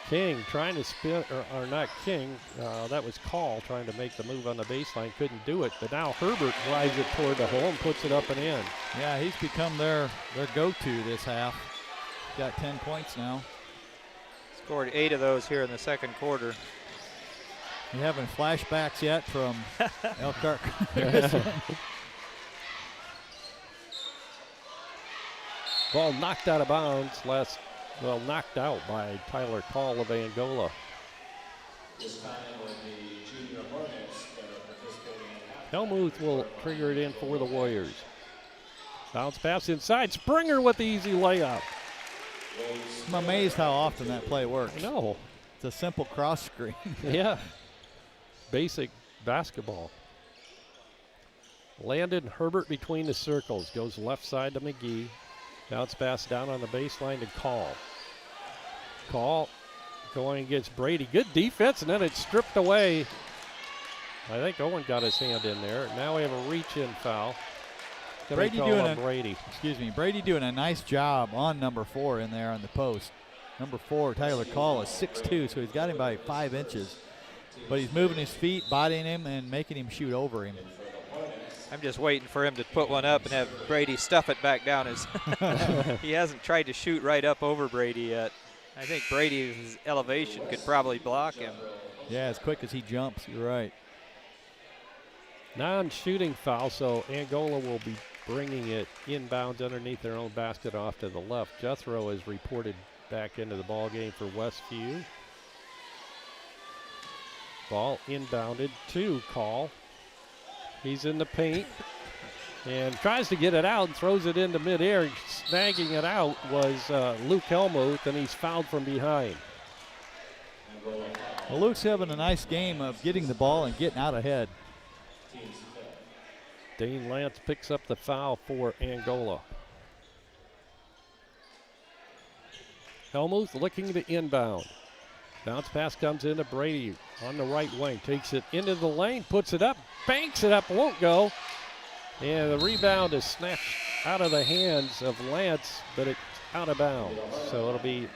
King trying to spin, or not King, that was Call trying to make the move on the baseline, couldn't do it, but now Herbert drives it toward the hole and puts it up and in. Yeah, he's become their go-to this half. Got 10 points now. Scored 8 of those here in the second quarter. You having flashbacks yet from Elkhart? Ball knocked out of bounds knocked out by Tyler Call of Angola. Helmuth will trigger it in for the Warriors. Bounce pass inside. Springer with the easy layup. I'm amazed how often that play works. I know. It's a simple cross screen. Yeah. Basic basketball. Landon Herbert between the circles. Goes left side to McGee. Bounce pass down on the baseline to Call. Call going against Brady. Good defense, and then it's stripped away. I think Owen got his hand in there. Now we have a reach-in foul. Brady doing a nice job on number 4 in there on the post. Number 4, Tyler Call, is 6'2", so he's got him by 5 inches. But he's moving his feet, bodying him, and making him shoot over him. I'm just waiting for him to put one up and have Brady stuff it back down. He hasn't tried to shoot right up over Brady yet. I think Brady's elevation could probably block him. Yeah, as quick as he jumps, you're right. Non-shooting foul, so Angola will be bringing it inbounds underneath their own basket off to the left. Jethro is reported back into the ball game for Westview. Ball inbounded to Call. He's in the paint and tries to get it out and throws it into midair. Snagging it out was Luke Helmuth, and he's fouled from behind. Well, Luke's having a nice game of getting the ball and getting out ahead. Dane Lance picks up the foul for Angola. Helmuth looking to inbound. Bounce pass comes into Brady on the right wing. Takes it into the lane, puts it up, banks it up, won't go. And the rebound is snatched out of the hands of Lance, but it's out of bounds. So it'll be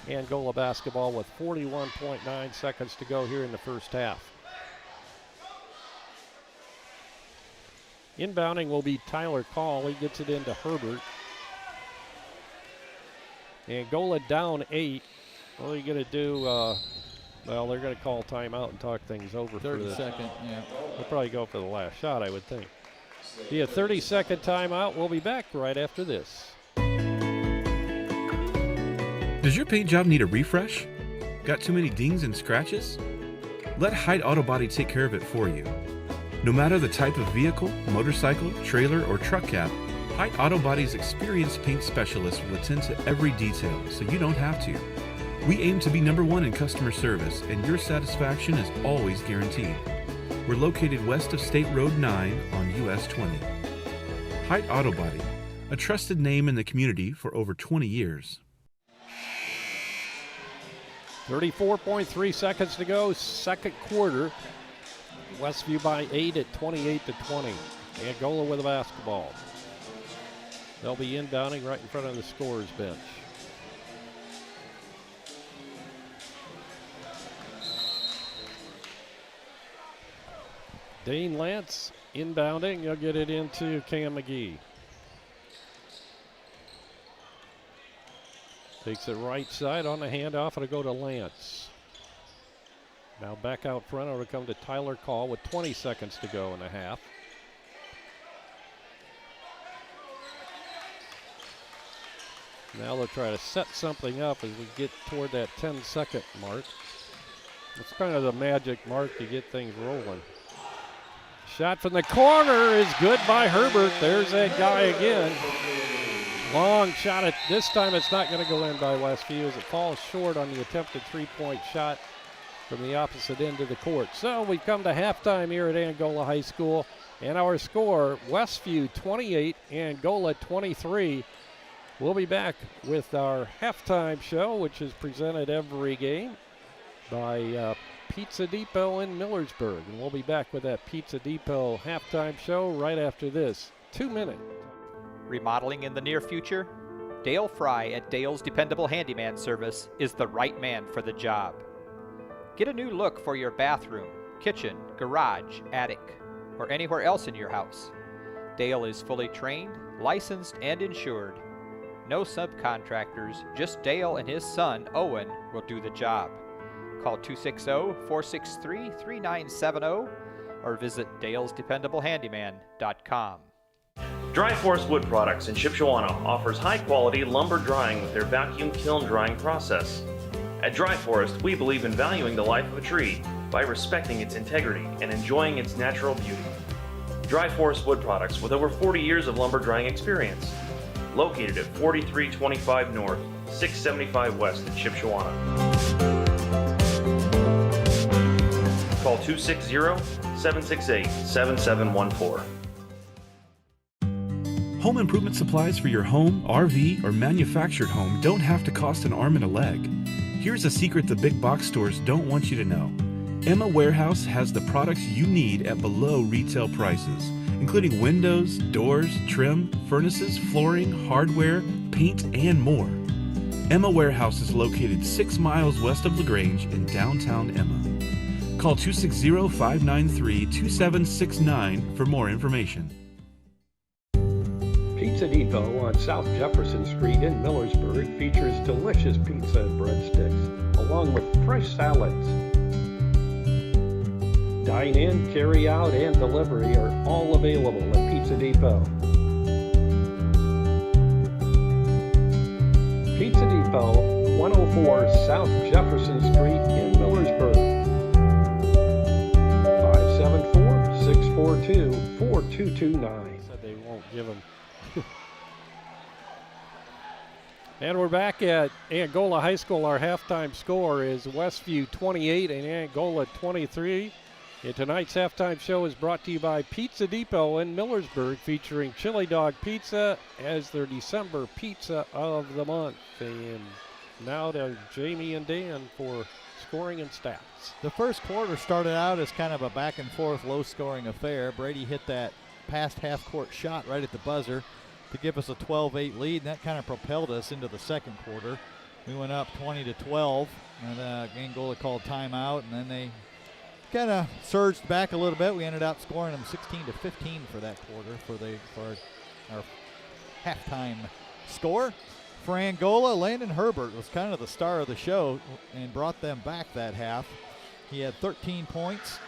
Angola basketball with 41.9 seconds to go here in the first half. Inbounding will be Tyler Call. He gets it into Herbert. Angola down 8. What are you going to do? Well, they're going to call timeout and talk things over. 30-second, yeah. They'll probably go for the last shot, I would think. Be a 30-second timeout. We'll be back right after this. Does your paint job need a refresh? Got too many dings and scratches? Let Height Auto Body take care of it for you. No matter the type of vehicle, motorcycle, trailer, or truck cab, Height Auto Body's experienced paint specialists will attend to every detail, so you don't have to. We aim to be #1 in customer service, and your satisfaction is always guaranteed. We're located west of State Road 9 on US 20. Height Auto Body, a trusted name in the community for over 20 years. 34.3 seconds to go, second quarter. Westview by 8 at 28-20. Angola with the basketball. They'll be inbounding right in front of the scorer's bench. Dane Lance inbounding. You'll get it into Cam McGee. Takes it right side on the handoff. It'll go to Lance. Now back out front. It'll come to Tyler Call with 20 seconds to go in the half. Now they'll try to set something up as we get toward that 10-second mark. It's kind of the magic mark to get things rolling. Shot from the corner is good by Herbert. There's that guy again. Long shot. This time it's not going to go in by Westview as it falls short on the attempted three-point shot from the opposite end of the court. So we've come to halftime here at Angola High School, and our score, Westview 28, Angola 23. We'll be back with our halftime show, which is presented every game by Pizza Depot in Millersburg. And we'll be back with that Pizza Depot halftime show right after this 2-minute. Remodeling in the near future? Dale Fry at Dale's Dependable Handyman Service is the right man for the job. Get a new look for your bathroom, kitchen, garage, attic, or anywhere else in your house. Dale is fully trained, licensed, and insured. No subcontractors, just Dale and his son, Owen, will do the job. Call 260-463-3970 or visit dalesdependablehandyman.com. Dry Forest Wood Products in Shipshewana offers high-quality lumber drying with their vacuum kiln drying process. At Dry Forest, we believe in valuing the life of a tree by respecting its integrity and enjoying its natural beauty. Dry Forest Wood Products with over 40 years of lumber drying experience. Located at 4325 North, 675 West in Shipshewana. Call 260-768-7714. Home improvement supplies for your home, RV, or manufactured home don't have to cost an arm and a leg. Here's a secret the big box stores don't want you to know. Emma Warehouse has the products you need at below retail prices, including windows, doors, trim, furnaces, flooring, hardware, paint, and more. Emma Warehouse is located 6 miles west of LaGrange in downtown Emma. Call 260-593-2769 for more information. Pizza Depot on South Jefferson Street in Millersburg features delicious pizza and breadsticks, along with fresh salads. Dine in, carry out, and delivery are all available at Pizza Depot. Pizza Depot, 104 South Jefferson Street in Millersburg. 574-642-4229. Said they won't give them. And we're back at Angola High School. Our halftime score is Westview 28 and Angola 23. And tonight's halftime show is brought to you by Pizza Depot in Millersburg, featuring Chili Dog Pizza as their December pizza of the month. And now to Jamie and Dan for scoring and stats. The first quarter started out as kind of a back and forth, low scoring affair. Brady hit that past half court shot right at the buzzer to give us a 12-8 lead, and that kind of propelled us into the second quarter. We went up 20-12, and Angola called timeout, and then they kind of surged back a little bit. We ended up scoring them 16-15 for that quarter for our halftime score. For Angola, Landon Herbert was kind of the star of the show and brought them back that half. He had 13 points.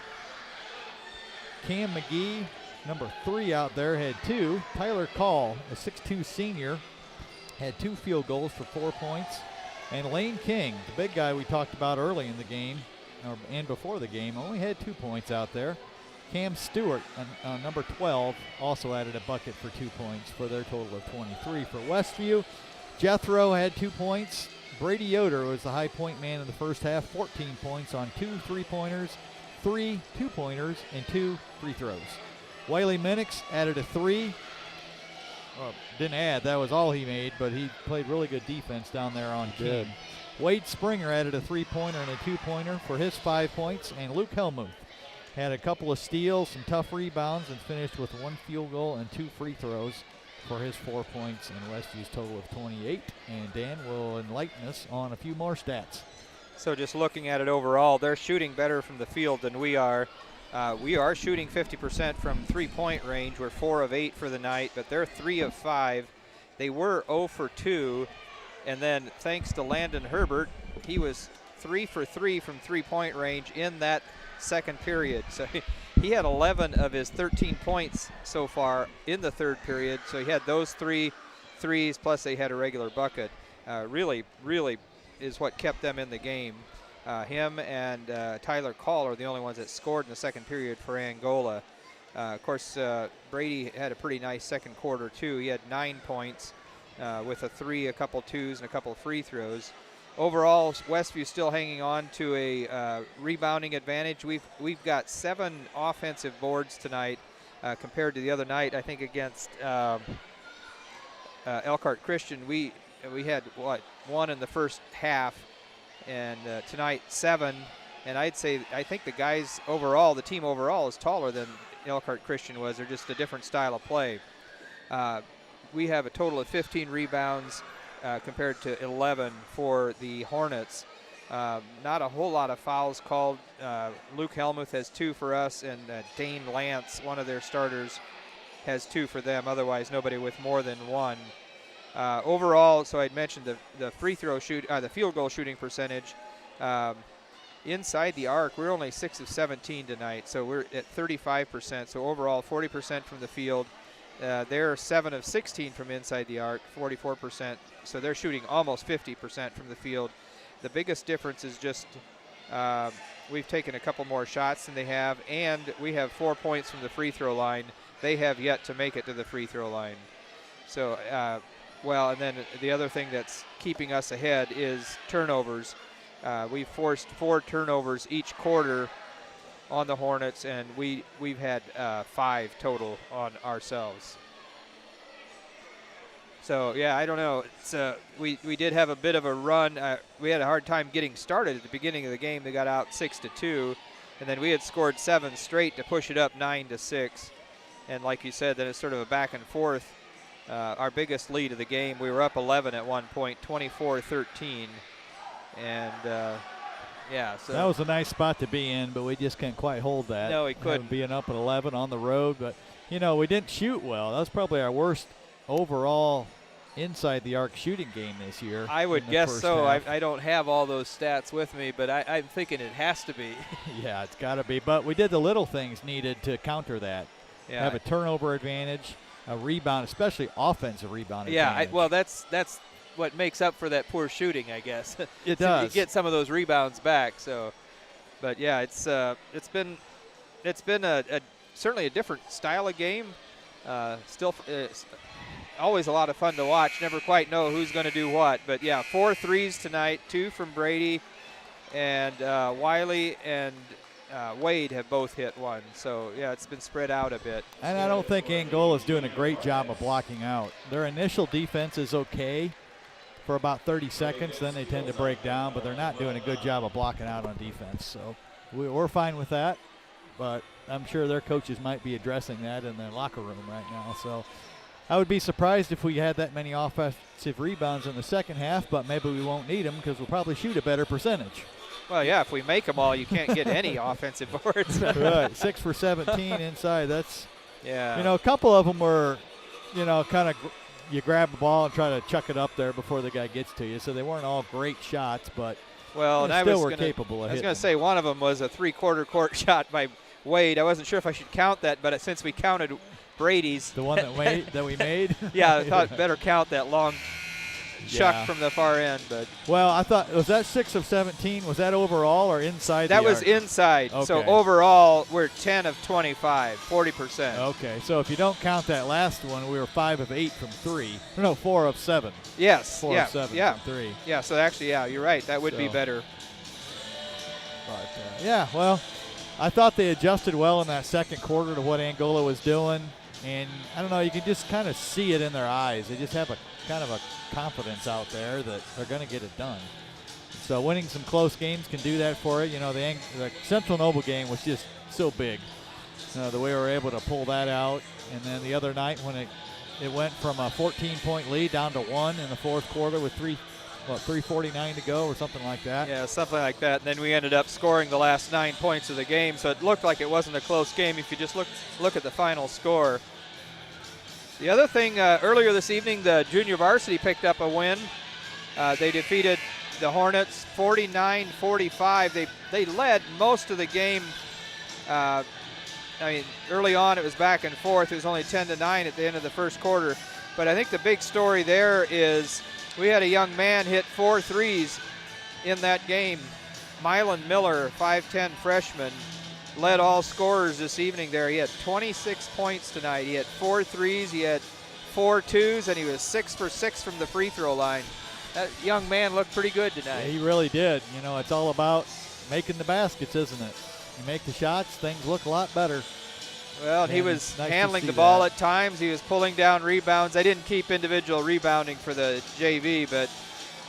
Cam McGee, number 3 out there, had 2. Tyler Call, a 6'2 senior, had 2 field goals for 4 points. And Lane King, the big guy we talked about early in the game, and before the game, only had 2 points out there. Cam Stewart, number 12, also added a bucket for 2 points for their total of 23. For Westview, Jethro had 2 points. Brady Yoder was the high point man in the first half, 14 points on 2 3-pointers, 3 2-pointers, and 2 free throws. Wiley Minix added a 3. Didn't add, that was all he made, but he played really good defense down there on King. Wade Springer added a 3-pointer and a 2-pointer for his 5 points, and Luke Helmuth had a couple of steals, some tough rebounds, and finished with 1 field goal and 2 free throws for his 4 points and Westview's total of 28. And Dan will enlighten us on a few more stats. So just looking at it overall, they're shooting better from the field than we are. We are shooting 50% from 3-point range. We're 4 of 8 for the night, but they're 3 of 5. They were 0 for 2. And then thanks to Landon Herbert, he was 3 for 3 from 3-point range in that second period. So he had 11 of his 13 points so far in the third period. So he had those 3 threes, plus they had a regular bucket. Really is what kept them in the game. Him and Tyler Call are the only ones that scored in the second period for Angola. Of course, Brady had a pretty nice second quarter too. He had 9 points with a 3, a couple 2s, and a couple free throws. Overall, Westview still hanging on to a rebounding advantage. We've got 7 offensive boards tonight compared to the other night. I think against Elkhart Christian, we had 1 in the first half, and tonight 7. And I think the guys overall, the team overall, is taller than Elkhart Christian was. They're just a different style of play. We have a total of 15 rebounds compared to 11 for the Hornets. Not a whole lot of fouls called. Luke Helmuth has 2 for us, and Dane Lance, one of their starters, has 2 for them. Otherwise, nobody with more than 1. Overall, so I'd mentioned the the field goal shooting percentage. Inside the arc, we're only 6 of 17 tonight, so we're at 35%. So overall, 40% from the field. They're 7 of 16 from inside the arc, 44%. So they're shooting almost 50% from the field. The biggest difference is just we've taken a couple more shots than they have, and we have 4 points from the free throw line. They have yet to make it to the free throw line. So, and then the other thing that's keeping us ahead is turnovers. We've forced 4 turnovers each quarter on the Hornets, and we've had 5 total on ourselves. So yeah, I don't know. It's we did have a bit of a run. We had a hard time getting started at the beginning of the game. They got out 6-2, and then we had scored 7 straight to push it up 9-6. And like you said, then it's sort of a back and forth. Our biggest lead of the game, we were up 11 at one point, 24-13, and Yeah, so that was a nice spot to be in, but we just can't quite hold that. No, we couldn't. Being up at 11 on the road, but we didn't shoot well. That was probably our worst overall inside the arc shooting game this year. I would guess so. Half. I don't have all those stats with me, but I'm thinking it has to be. Yeah, it's got to be. But we did the little things needed to counter that. Yeah. Have a turnover advantage, a rebound, especially offensive rebound advantage. Well, that's what makes up for that poor shooting, I guess. It So does. you get some of those rebounds back. So, but yeah, it's been certainly a different style of game. Still, always a lot of fun to watch. Never quite know who's going to do what. But yeah, 4 threes tonight, 2 from Brady, and Wiley and Wade have both hit 1. So yeah, it's been spread out a bit. And I don't think Angola is doing a great job of blocking out. Their initial defense is okay for about 30 seconds, then they tend to break down, but they're not doing a good job of blocking out on defense. So we're fine with that, but I'm sure their coaches might be addressing that in their locker room right now. So I would be surprised if we had that many offensive rebounds in the second half, but maybe we won't need them because we'll probably shoot a better percentage. Well, yeah, if we make them all, you can't get any offensive boards. Right, 6 for 17 inside. That's, yeah. a couple of them were, kind of you grab the ball and try to chuck it up there before the guy gets to you. So they weren't all great shots, but still were capable of hitting. I was going to say one of them was a 3/4 court shot by Wade. I wasn't sure if I should count that, but since we counted Brady's. The one that we made? Yeah, I thought better count that long chuck from the far end. But well, I thought, was that 6 of 17? Was that overall or inside that the was arc? Inside. Okay. So overall, we're 10 of 25, 40%. Okay, so if you don't count that last one, we were 5 of 8 from 3. No, 4 of 7. Yes. 4 of 7 from 3. Yeah, so actually, yeah, you're right. That would be better. But, yeah, well, I thought they adjusted well in that second quarter to what Angola was doing. And I don't know, you can just kind of see it in their eyes. They just have a kind of a confidence out there that they're going to get it done. So winning some close games can do that for you. The Central Noble game was just so big. The way we were able to pull that out. And then the other night when it went from a 14-point lead down to 1 in the fourth quarter with 3:49 to go or something like that. Yeah, something like that. And then we ended up scoring the last 9 points of the game. So it looked like it wasn't a close game if you just look at the final score. The other thing, earlier this evening, the junior varsity picked up a win. They defeated the Hornets 49-45. They led most of the game. Early on it was back and forth. It was only 10-9 at the end of the first quarter. But I think the big story there is we had a young man hit 4 threes in that game. Mylan Miller, 5'10 freshman, led all scorers this evening there. He had 26 points tonight. He had 4 threes, he had 4 twos, and he was 6 for 6 from the free throw line. That young man looked pretty good tonight. Yeah, he really did. It's all about making the baskets, isn't it? You make the shots, things look a lot better. Well, he was handling the ball at times. He was pulling down rebounds. I didn't keep individual rebounding for the JV, but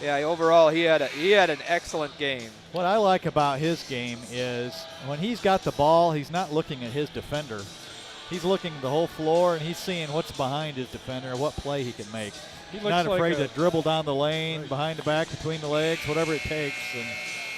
yeah, overall he had an excellent game. What I like about his game is when he's got the ball, he's not looking at his defender. He's looking the whole floor, and he's seeing what's behind his defender, what play he can make. He's not afraid to dribble down the lane, behind the back, between the legs, whatever it takes. And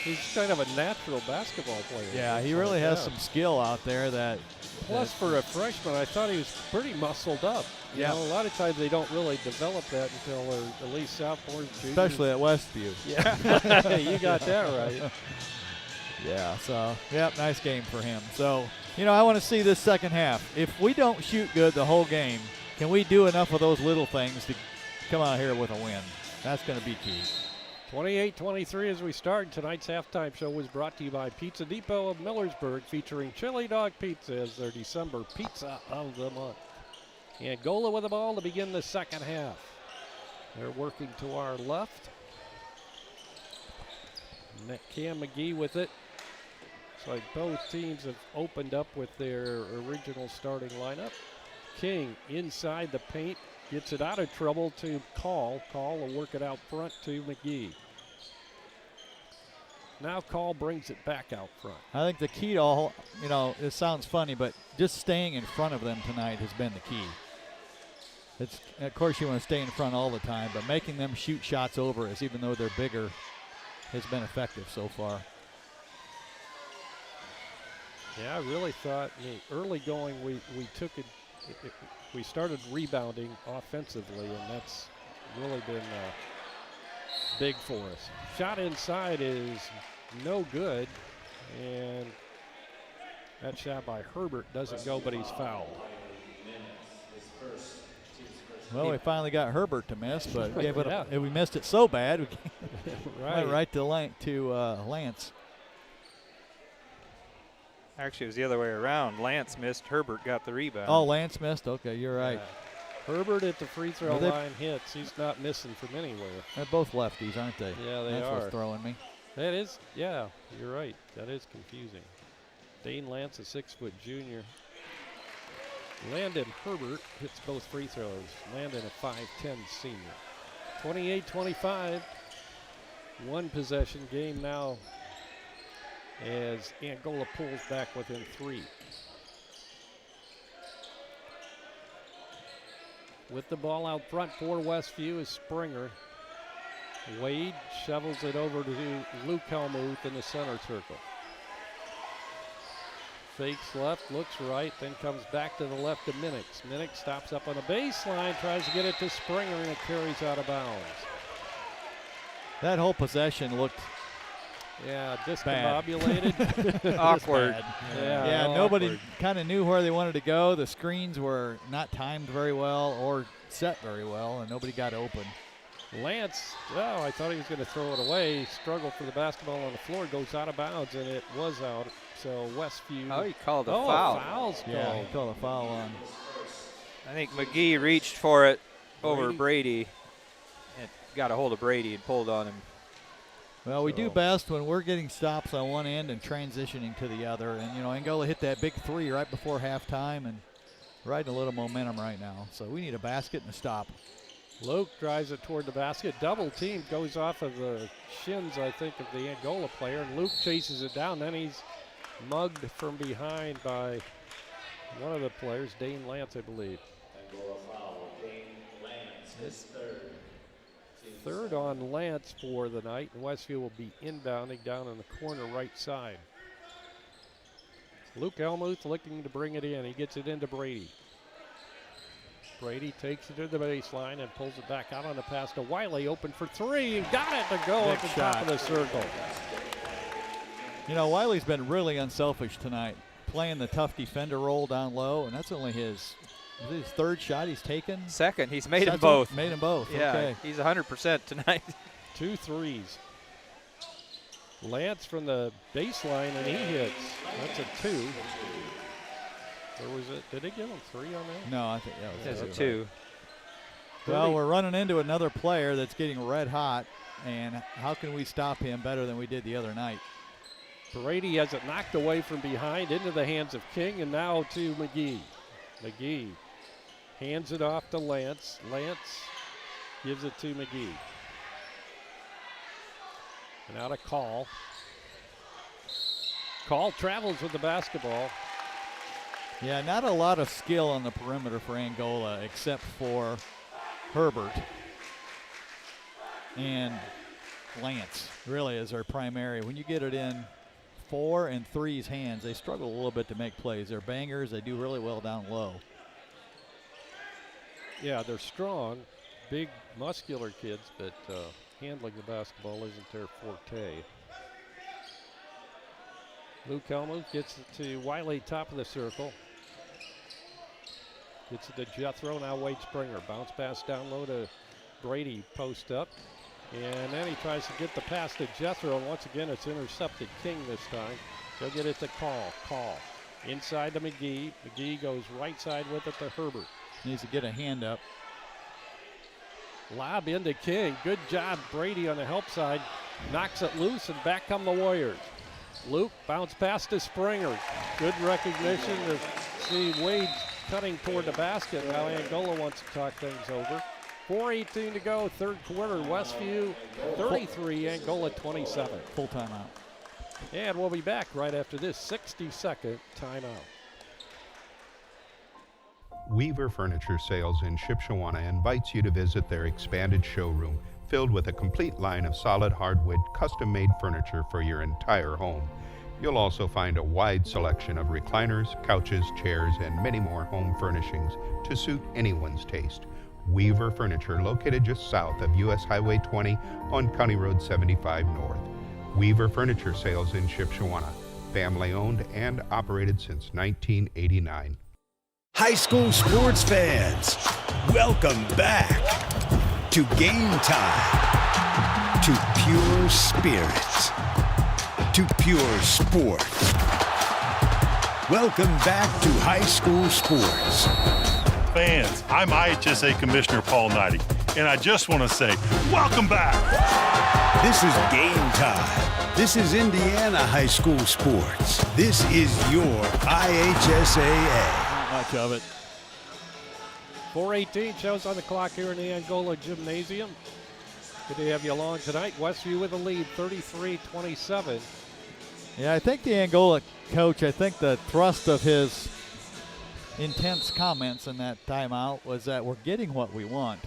he's kind of a natural basketball player. Yeah, he really has some skill out there. Plus, for a freshman, I thought he was pretty muscled up. A lot of times they don't really develop that until they're at least sophomores, juniors. Especially at Westview. Yeah, you got that right. Yeah, so, nice game for him. So, I want to see this second half. If we don't shoot good the whole game, can we do enough of those little things to come out here with a win? That's going to be key. 28-23 as we start. Tonight's halftime show was brought to you by Pizza Depot of Millersburg, featuring Chili Dog Pizza as their December pizza of the month. Angola with the ball to begin the second half. They're working to our left. Cam McGee with it. It's like both teams have opened up with their original starting lineup. King inside the paint. Gets it out of trouble to Call. Call will work it out front to McGee. Now Call brings it back out front. I think the key to all, it sounds funny, but just staying in front of them tonight has been the key. Of course, you want to stay in front all the time, but making them shoot shots over us, even though they're bigger, has been effective so far. Yeah, I really thought early going we took it. We started rebounding offensively, and that's really been big for us. Shot inside is no good, and that shot by Herbert doesn't go, but he's fouled. Well, we finally got Herbert to miss, but we missed it so bad, we right to Lance. Actually, it was the other way around. Lance missed, Herbert got the rebound. Oh, Lance missed? Okay, you're right. Herbert at the free throw line hits. He's not missing from anywhere. They're both lefties, aren't they? Yeah, they That's are. what's throwing me. That is, yeah, you're right. That is confusing. Dane Lance, a 6-foot junior. Landon Herbert hits both free throws. Landon, a 5'10" senior. 28-25. One possession game now as Angola pulls back within 3. With the ball out front for Westview is Springer. Wade shovels it over to Luke Helmuth in the center circle. Fakes left, looks right, then comes back to the left to Minix. Minix stops up on the baseline, tries to get it to Springer, and it carries out of bounds. That whole possession looked discombobulated. Awkward. Yeah, nobody kind of knew where they wanted to go. The screens were not timed very well or set very well, and nobody got open. Lance, I thought he was going to throw it away. He struggled for the basketball on the floor, goes out of bounds, and it was out. So Westview. Oh, he called a foul. A foul's called. Yeah, he called a foul on. I think McGee reached for it over Brady and got a hold of Brady and pulled on him. Well, we do best when we're getting stops on one end and transitioning to the other. And, Angola hit that big 3 right before halftime and riding a little momentum right now. So we need a basket and a stop. Luke drives it toward the basket. Double team goes off of the shins, I think, of the Angola player. And Luke chases it down. Then he's mugged from behind by one of the players, Dane Lance, I believe. Angola foul, Dane Lance, his third. Third on Lance for the night, and Westview will be inbounding down in the corner right side. Luke Helmuth looking to bring it in. He gets it into Brady. Brady takes it to the baseline and pulls it back out on the pass to Wiley, open for 3, and got it to go at the top of the circle. Wiley's been really unselfish tonight, playing the tough defender role down low, and that's only his third shot he's taken? Second. He's made them both. Made them both. Yeah, okay. He's 100% tonight. 2 threes. Lance from the baseline, and he hits. That's a 2. Or was it? Did they give him 3 on that? No, I think that was a 2. Well, we're running into another player that's getting red hot, and how can we stop him better than we did the other night? Brady has it knocked away from behind into the hands of King, and now to McGee. McGee hands it off to Lance. Lance gives it to McGee. And out of Call. Call travels with the basketball. Yeah, not a lot of skill on the perimeter for Angola except for Herbert and Lance really is our primary. When you get it in 4 and 3's hands, they struggle a little bit to make plays. They're bangers. They do really well down low. Yeah, they're strong, big, muscular kids, but handling the basketball isn't their forte. Luke Helmuth gets it to Wiley, top of the circle. Gets it to Jethro, now Wade Springer. Bounce pass down low to Brady, post up. And then he tries to get the pass to Jethro, and once again it's intercepted. King this time. He'll get it to Call. Inside to McGee. McGee goes right side with it to Herbert. Needs to get a hand up. Lob into King. Good job, Brady on the help side. Knocks it loose, and back come the Warriors. Luke, bounce pass to Springer. Good recognition to see Wade cutting toward the basket. Now Angola wants to talk things over. 4:18 to go, third quarter. Westview 33, Angola 27. Full timeout. And we'll be back right after this 60-second timeout. Weaver Furniture Sales in Shipshewana invites you to visit their expanded showroom filled with a complete line of solid hardwood, custom-made furniture for your entire home. You'll also find a wide selection of recliners, couches, chairs, and many more home furnishings to suit anyone's taste. Weaver Furniture, located just south of US Highway 20 on County Road 75 North. Weaver Furniture Sales in Shipshewana, family owned and operated since 1989. High school sports fans, welcome back to Game Time, to pure spirit, to pure sport. Welcome back to high school sports. Fans, I'm IHSA Commissioner Paul Knighty, and I just want to say, welcome back. This is Game Time. This is Indiana high school sports. This is your IHSAA. Much of it. 4:18 shows on the clock here in the Angola Gymnasium. Good to have you along tonight. Westview with the lead, 33-27. Yeah, I think the Angola coach, I think the thrust of his intense comments in that timeout was that we're getting what we want,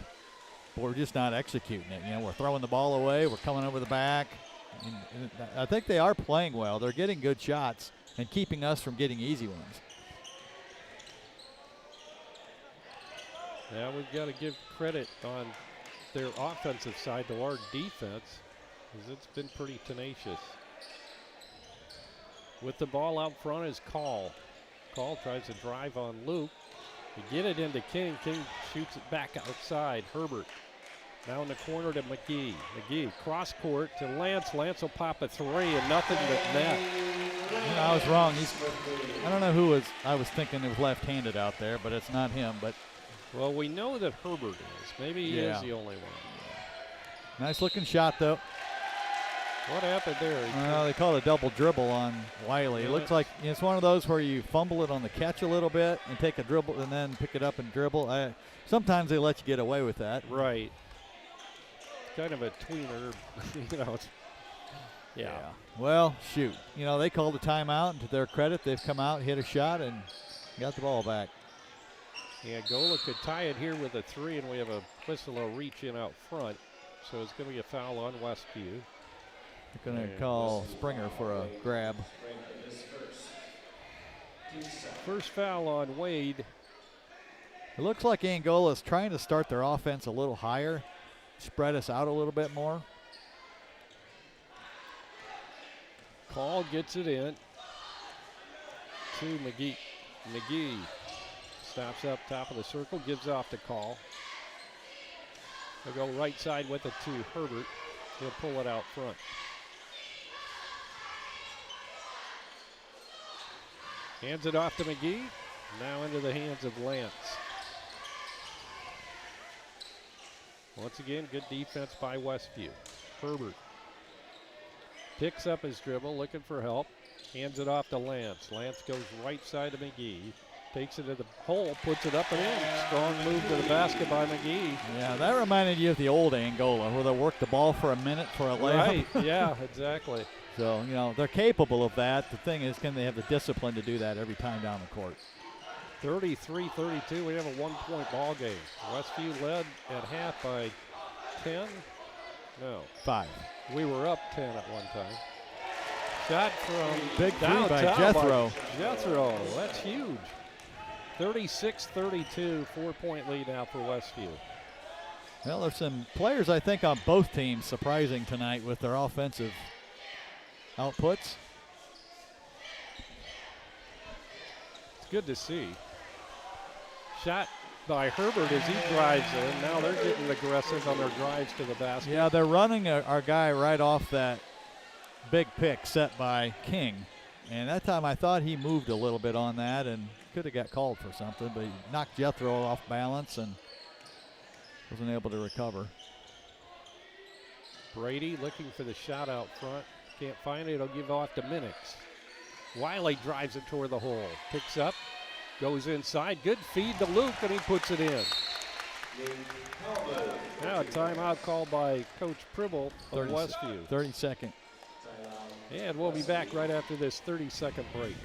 but we're just not executing it. You know, we're throwing the ball away, we're coming over the back. And I think they are playing well. They're getting good shots and keeping us from getting easy ones. Now we've got to give credit on their offensive side to our defense, because it's been pretty tenacious. With the ball out front is Call. Call tries to drive on Luke. To get it into King. King shoots it back outside. Herbert now in the corner to McGee. McGee cross court to Lance. Lance will pop a three and nothing but net. Yeah, I was wrong. I don't know who was. I was thinking it was left-handed out there, but it's not him. But well, we know that Herbert is. Maybe he is the only one. Nice looking shot though. What happened there? Well, they call it a double dribble on Wiley. It looks like it's one of those where you fumble it on the catch a little bit and take a dribble and then pick it up and dribble. Sometimes they let you get away with that. Right. Kind of a tweener, you know. Yeah. Well, shoot. You know, they called a timeout, and to their credit, they've come out, hit a shot, and got the ball back. Angola could tie it here with a three, and we have a whistle or reach in out front. So it's going to be a foul on Westview. They're going to call Springer for a grab. First foul on Wade. It looks like Angola is trying to start their offense a little higher, spread us out a little bit more. Call gets it in to McGee. McGee stops up top of the circle, gives off to Call. They'll go right side with it to Herbert. He'll pull it out front. Hands it off to McGee. Now into the hands of Lance. Once again, good defense by Westview. Herbert picks up his dribble, looking for help. Hands it off to Lance. Lance goes right side to McGee. Takes it to the hole, puts it up and in. Strong move to the basket by McGee. Yeah, that reminded you of the old Angola, where they worked the ball for a minute for a layup. Right, yeah, exactly. So, you know, they're capable of that. The thing is, can they have the discipline to do that every time down the court? 33-32, we have a one-point ball game. Westview led at half by 10. No. 5. We were up 10 at one time. Shot from big three by downtown Jethro. Jethro, that's huge. 36-32, 4-point lead now for Westview. Well, there's some players, I think, on both teams surprising tonight with their offensive outputs. It's good to see. Shot by Herbert as he drives in. Now they're getting aggressive on their drives to the basket. Yeah, they're running our guy right off that big pick set by King. And that time I thought he moved a little bit on that and could have got called for something, but he knocked Jethro off balance and wasn't able to recover. Brady looking for the shot out front. Can't find it. It'll give off to Minix. Wiley drives it toward the hole. Picks up. Goes inside. Good feed to Luke, and he puts it in. Now a timeout called by Coach Pribble of Westview. 30-second. And we'll be back right after this 30-second break.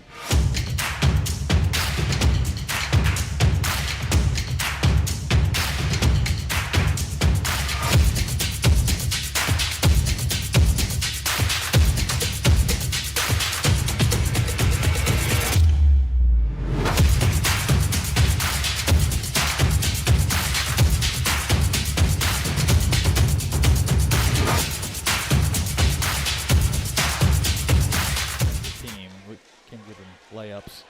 can give him layups.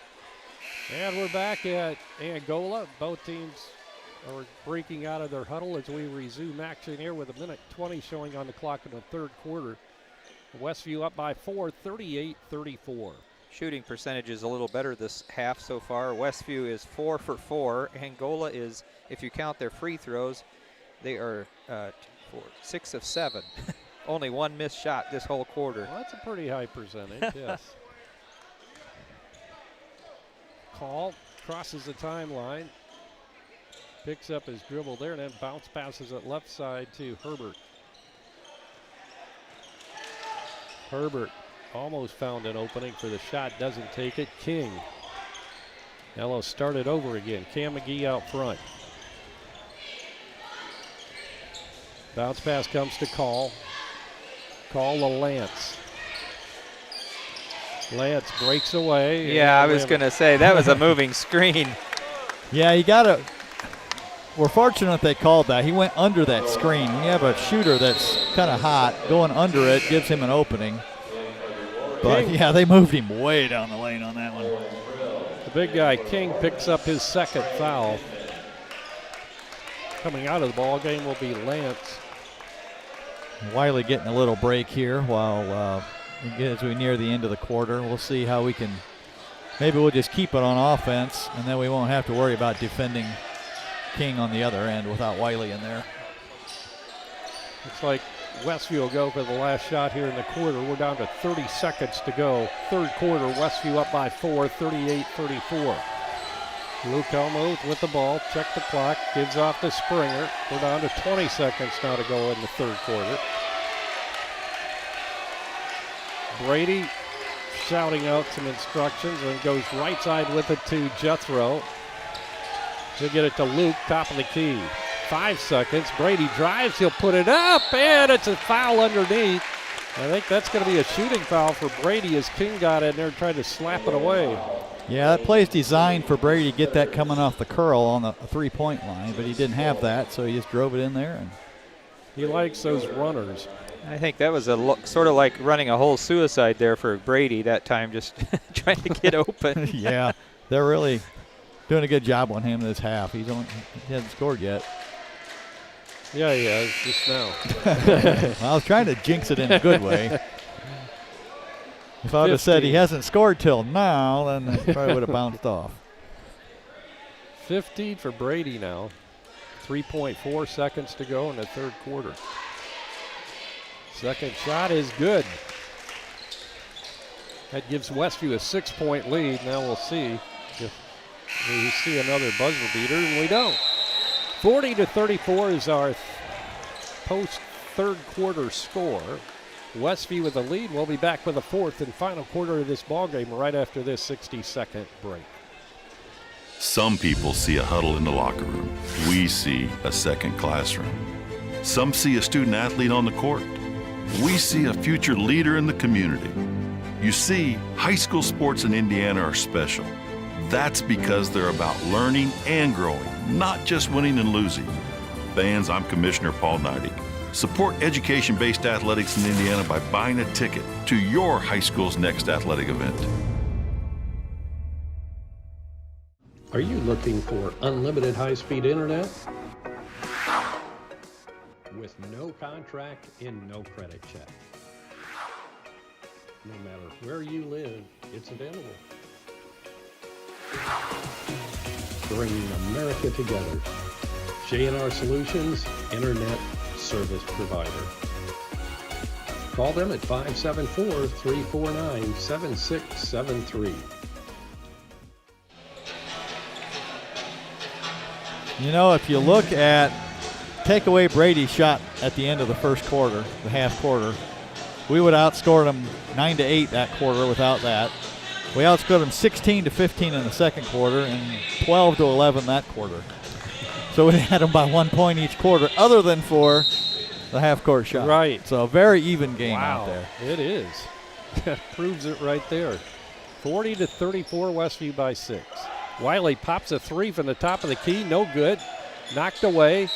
And we're back at Angola. Both teams are breaking out of their huddle as we resume action here with 1:20 showing on the clock in the third quarter. Westview up by 4, 38-34. Shooting percentage is a little better this half so far. Westview is 4 for 4. Angola is, if you count their free throws, they are 6 of 7. Only one missed shot this whole quarter. Well, that's a pretty high percentage, yes. Call crosses the timeline, picks up his dribble there, and then bounce passes it left side to Herbert. Herbert almost found an opening for the shot, doesn't take it. King. Yellow started over again. Cam McGee out front. Bounce pass comes to Call. Call to Lance. Lance breaks away. Yeah, I was going to say, that was a moving screen. Yeah, you got to. We're fortunate they called that. He went under that screen. When you have a shooter that's kind of hot, going under it gives him an opening. But, yeah, they moved him way down the lane on that one. The big guy, King, picks up his second foul. Coming out of the ball game will be Lance. Wiley getting a little break here while as we near the end of the quarter. We'll see how we can, maybe we'll just keep it on offense, and then we won't have to worry about defending King on the other end without Wiley in there. Looks like Westview will go for the last shot here in the quarter. We're down to 30 seconds to go. Third quarter, Westview up by 4, 38-34. Luke Helmuth with the ball, check the clock, gives off to Springer. We're down to 20 seconds now to go in the third quarter. Brady shouting out some instructions and goes right side with it to Jethro. He'll get it to Luke, top of the key. 5 seconds, Brady drives, he'll put it up, and it's a foul underneath. I think that's going to be a shooting foul for Brady as King got in there and tried to slap it away. Yeah, that play's designed for Brady to get that coming off the curl on the three-point line, but he didn't have that, so he just drove it in there. And he likes those runners. I think that was sort of like running a whole suicide there for Brady that time, just trying to get open. Yeah, they're really doing a good job on him this half. He hasn't scored yet. Yeah, he has, just now. Well, I was trying to jinx it in a good way. If I would have said he hasn't scored till now, then it probably would have bounced off. 15 for Brady now. 3.4 seconds to go in the third quarter. Second shot is good. That gives Westview a 6-point lead. Now we'll see if we see another buzzer beater, and we don't. 40-34 is our post-third quarter score. Westview with the lead. We'll be back with the fourth and final quarter of this ballgame right after this 60-second break. Some people see a huddle in the locker room. We see a second classroom. Some see a student athlete on the court. We see a future leader in the community. You see, high school sports in Indiana are special. That's because they're about learning and growing, not just winning and losing. Fans, I'm Commissioner Paul Neidig. Support education-based athletics in Indiana by buying a ticket to your high school's next athletic event. Are you looking for unlimited high-speed internet? With no contract and no credit check. No matter where you live, it's available. Bringing America together. J&R Solutions, Internet Service Provider. Call them at 574-349-7673. You know, if you look at, take away Brady's shot at the end of the first quarter, the half quarter, we would have outscored them 9-8 that quarter without that. We outscored them 16-15 in the second quarter and 12-11 that quarter. So we had them by 1 point each quarter, other than for the half-court shot. Right. So a very even game out there. It is. That proves it right there. 40-34, Westview by 6. Wiley pops a three from the top of the key, no good. Knocked away.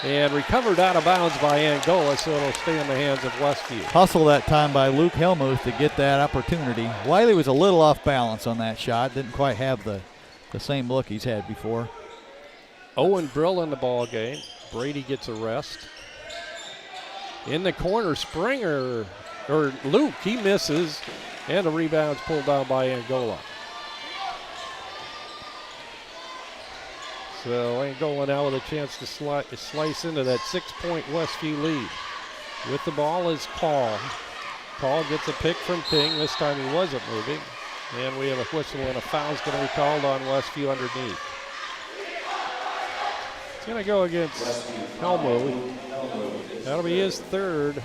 And recovered out of bounds by Angola, so it'll stay in the hands of Westview. Hustle that time by Luke Helmuth to get that opportunity. Wiley was a little off balance on that shot. Didn't quite have the same look he's had before. Owen Brill in the ball game. Brady gets a rest. In the corner, Luke, he misses, and the rebound's pulled down by Angola. So Angola now with a chance to slice into that 6-point Westview lead. With the ball is Paul. Paul gets a pick from Ping. This time he wasn't moving. And we have a whistle and a foul's going to be called on Westview underneath. It's going to go against Helmuth. That'll be his third.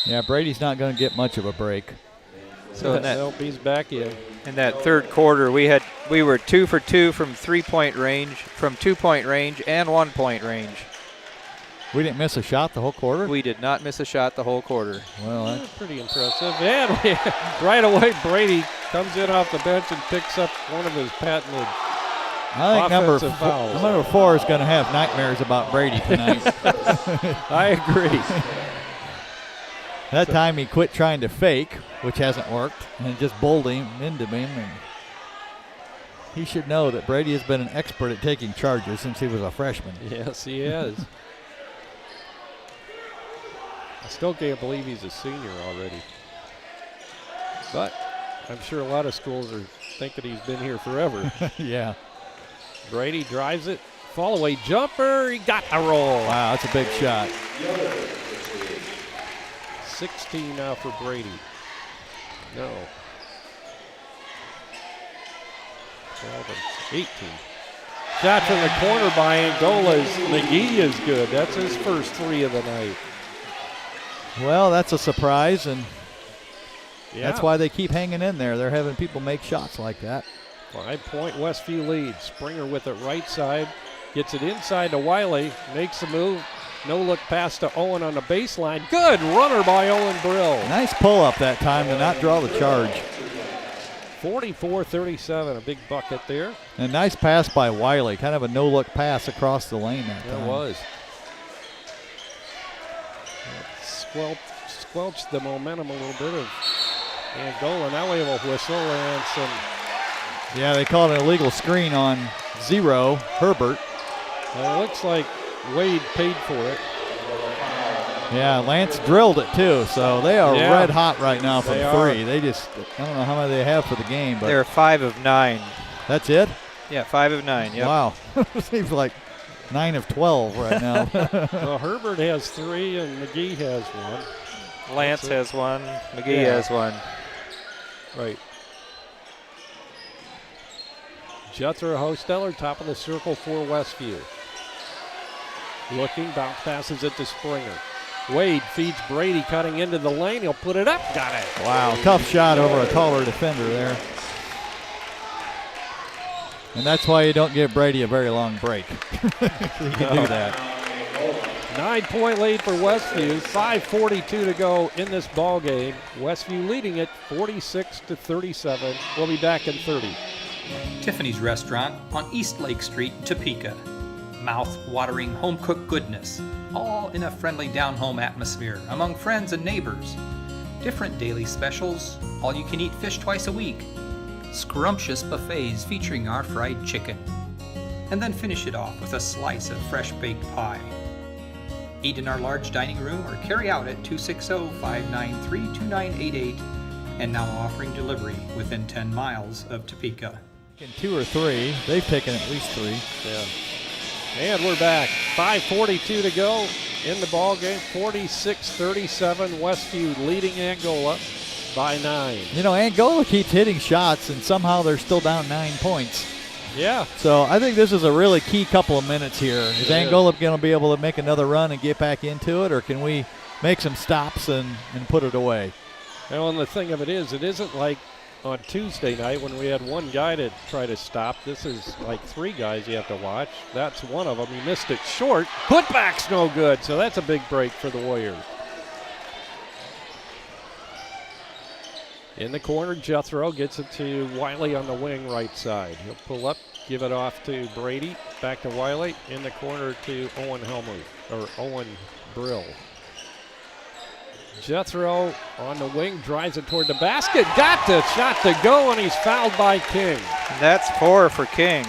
Yeah, Brady's not going to get much of a break. So nope, he's back in. In that third quarter, we were 2 for 2 from 3-point range, from 2-point range, and 1-point range. We didn't miss a shot the whole quarter? We did not miss a shot the whole quarter. Well, that's pretty impressive. And right away, Brady comes in off the bench and picks up one of his patented offensive fouls. Number 4 is going to have nightmares about Brady tonight. I agree. That time he quit trying to fake, which hasn't worked, and just bowled him into him. And he should know that Brady has been an expert at taking charges since he was a freshman. Yes, he is. I still can't believe he's a senior already. But I'm sure a lot of schools are thinking he's been here forever. Yeah. Brady drives it. Fall away jumper. He got a roll. Wow, that's a big shot. 16 now for Brady. No. 12 and 18. Shot from the corner by Angola's McGee is good. That's his first 3 of the night. Well, that's a surprise, and Yeah. that's why they keep hanging in there. They're having people make shots like that. 5-point Westview lead. Springer with it right side. Gets it inside to Wiley. Makes the move. No look pass to Owen on the baseline. Good runner by Owen Brill. Nice pull-up that time to not draw the charge. 44-37, a big bucket there. And nice pass by Wiley. Kind of a no-look pass across the lane that time. It was. Squelched the momentum a little bit of Angola. Now we have a whistle and some. Yeah, they called an illegal screen on 0, Herbert. It looks like Wade paid for it. Yeah, Lance drilled it too, so they are red hot right now from 3. They just, I don't know how many they have for the game, but they're 5 of 9. That's it? Yeah, 5 of 9. Yep. Wow. Seems like 9 of 12 right now. Well, Herbert has 3 and McGee has 1. Lance has 1. McGee has 1. Right. Jethro Hosteller, top of the circle for Westview. Looking, bounce passes it to Springer. Wade feeds Brady, cutting into the lane. He'll put it up. Got it. Wow, tough shot over a taller defender there. And that's why you don't give Brady a very long break. You can do that. 9-point lead for Westview. 5:42 to go in this ball game. Westview leading it 46-37. We'll be back in 30. Tiffany's Restaurant on East Lake Street, Topeka. Mouth-watering home-cooked goodness, all in a friendly down-home atmosphere among friends and neighbors. Different daily specials, all-you-can-eat fish twice a week, scrumptious buffets featuring our fried chicken, and then finish it off with a slice of fresh-baked pie. Eat in our large dining room or carry out at 260-593-2988, and now offering delivery within 10 miles of Topeka. 2 or 3. They've taken at least 3. Yeah. And we're back. 5:42 to go in the ball game. 46-37. Westview leading Angola by 9. You know, Angola keeps hitting shots, and somehow they're still down 9 points. Yeah. So I think this is a really key couple of minutes here. Is Angola going to be able to make another run and get back into it, or can we make some stops and put it away? Well, and the thing of it isn't like on Tuesday night when we had one guy to try to stop. This is like 3 guys you have to watch. That's one of them. He missed it short. Putback's no good, so that's a big break for the Warriors. In the corner, Jethro gets it to Wiley on the wing right side. He'll pull up, Give it off to Brady. Back to Wiley. In the corner to Owen Brill. Jethro on the wing, drives it toward the basket. Got the shot to go, and he's fouled by King. That's 4 for King.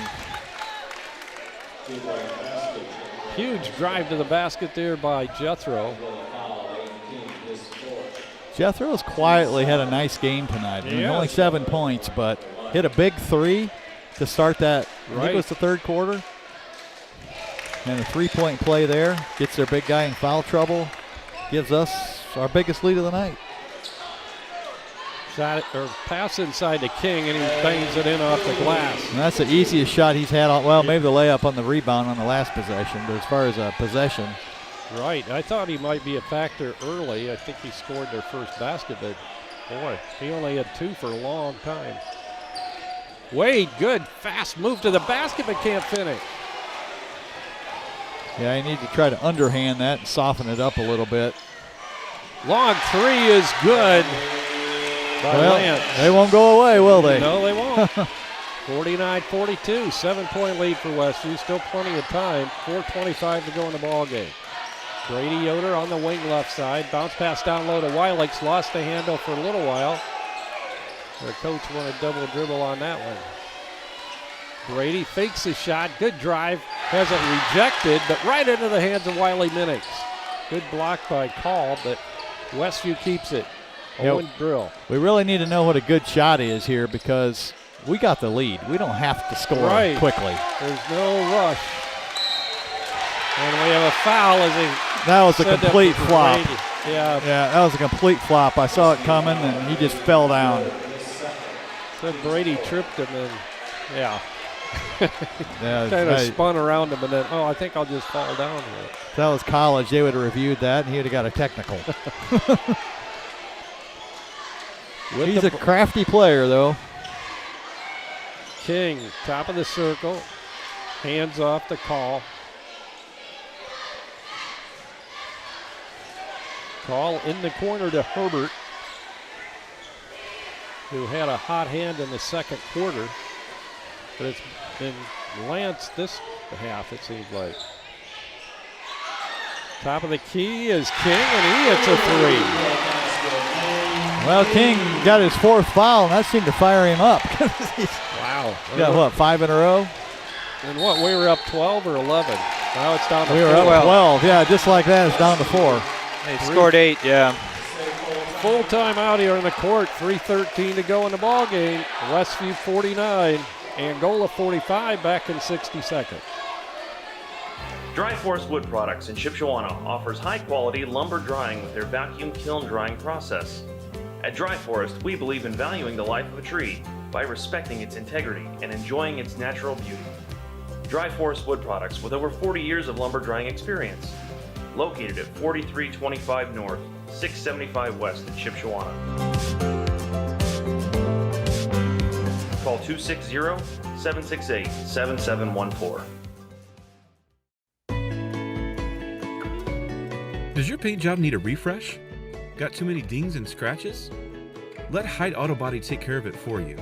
Huge drive to the basket there by Jethro. Jethro's quietly had a nice game tonight. I mean, only 7 points, but hit a big 3 to start that. I think it was the third quarter. And a 3-point play there. Gets their big guy in foul trouble. Gives us our biggest lead of the night. Pass inside to King, and he bangs it in off the glass. And that's the easiest shot he's had. Well, maybe the layup on the rebound on the last possession, but as far as a possession. Right. I thought he might be a factor early. I think he scored their first basket, but boy, he only had 2 for a long time. Wade, good, fast move to the basket, but can't finish. Yeah, I need to try to underhand that and soften it up a little bit. Long 3 is good. Well, they won't go away, will they? No, they won't. 49-42, 7-point lead for Westview. Still plenty of time. 4:25 to go in the ball game. Brady Yoder on the wing left side. Bounce pass down low to Wilex. Lost the handle for a little while. Their coach wanted double dribble on that one. Brady fakes the shot. Good drive. Has it rejected, but right into the hands of Wiley Minix. Good block by Call, but Westview keeps it. Owen Brill. We really need to know what a good shot is here because we got the lead. We don't have to score quickly. There's no rush. And we have a foul as he. That was a complete flop. Yeah, that was a complete flop. I saw it coming, and he just fell down. Said Brady tripped him, and kind of spun around him, and then, I think I'll just fall down here. If that was college, they would have reviewed that, and he would have got a technical. He's a crafty player, though. King, top of the circle. Hands off the Call. Call in the corner to Herbert, who had a hot hand in the second quarter. But it's been Lance this half, it seems like. Top of the key is King, and he hits a 3. Well, King got his 4th foul, and that seemed to fire him up. Wow. He got, 5 in a row? And we were up 12 or 11? Now it's down to 4. We were up 12. Yeah, just like that, it's down to 4. They scored 8, yeah. Full time out here on the court. 3:13 to go in the ball game. Westview 49, Angola 45, back in 60 seconds. Dry Forest Wood Products in Shipshewana offers high-quality lumber drying with their vacuum kiln drying process. At Dry Forest, we believe in valuing the life of a tree by respecting its integrity and enjoying its natural beauty. Dry Forest Wood Products with over 40 years of lumber drying experience. Located at 4325 North, 675 West in Shipshewana. Call 260-768-7714. Does your paint job need a refresh? Got too many dings and scratches? Let Height Auto Body take care of it for you.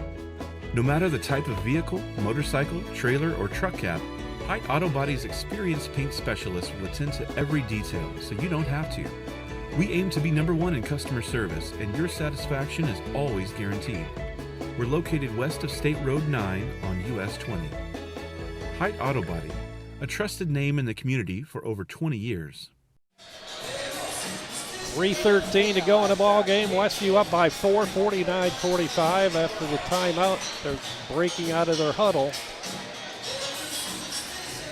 No matter the type of vehicle, motorcycle, trailer, or truck cab, Height Auto Body's experienced paint specialists will attend to every detail so you don't have to. We aim to be #1 in customer service, and your satisfaction is always guaranteed. We're located west of State Road 9 on US 20. Height Auto Body, a trusted name in the community for over 20 years. 3:13 to go in the ball game. Westview up by 4, 49-45. After the timeout, they're breaking out of their huddle.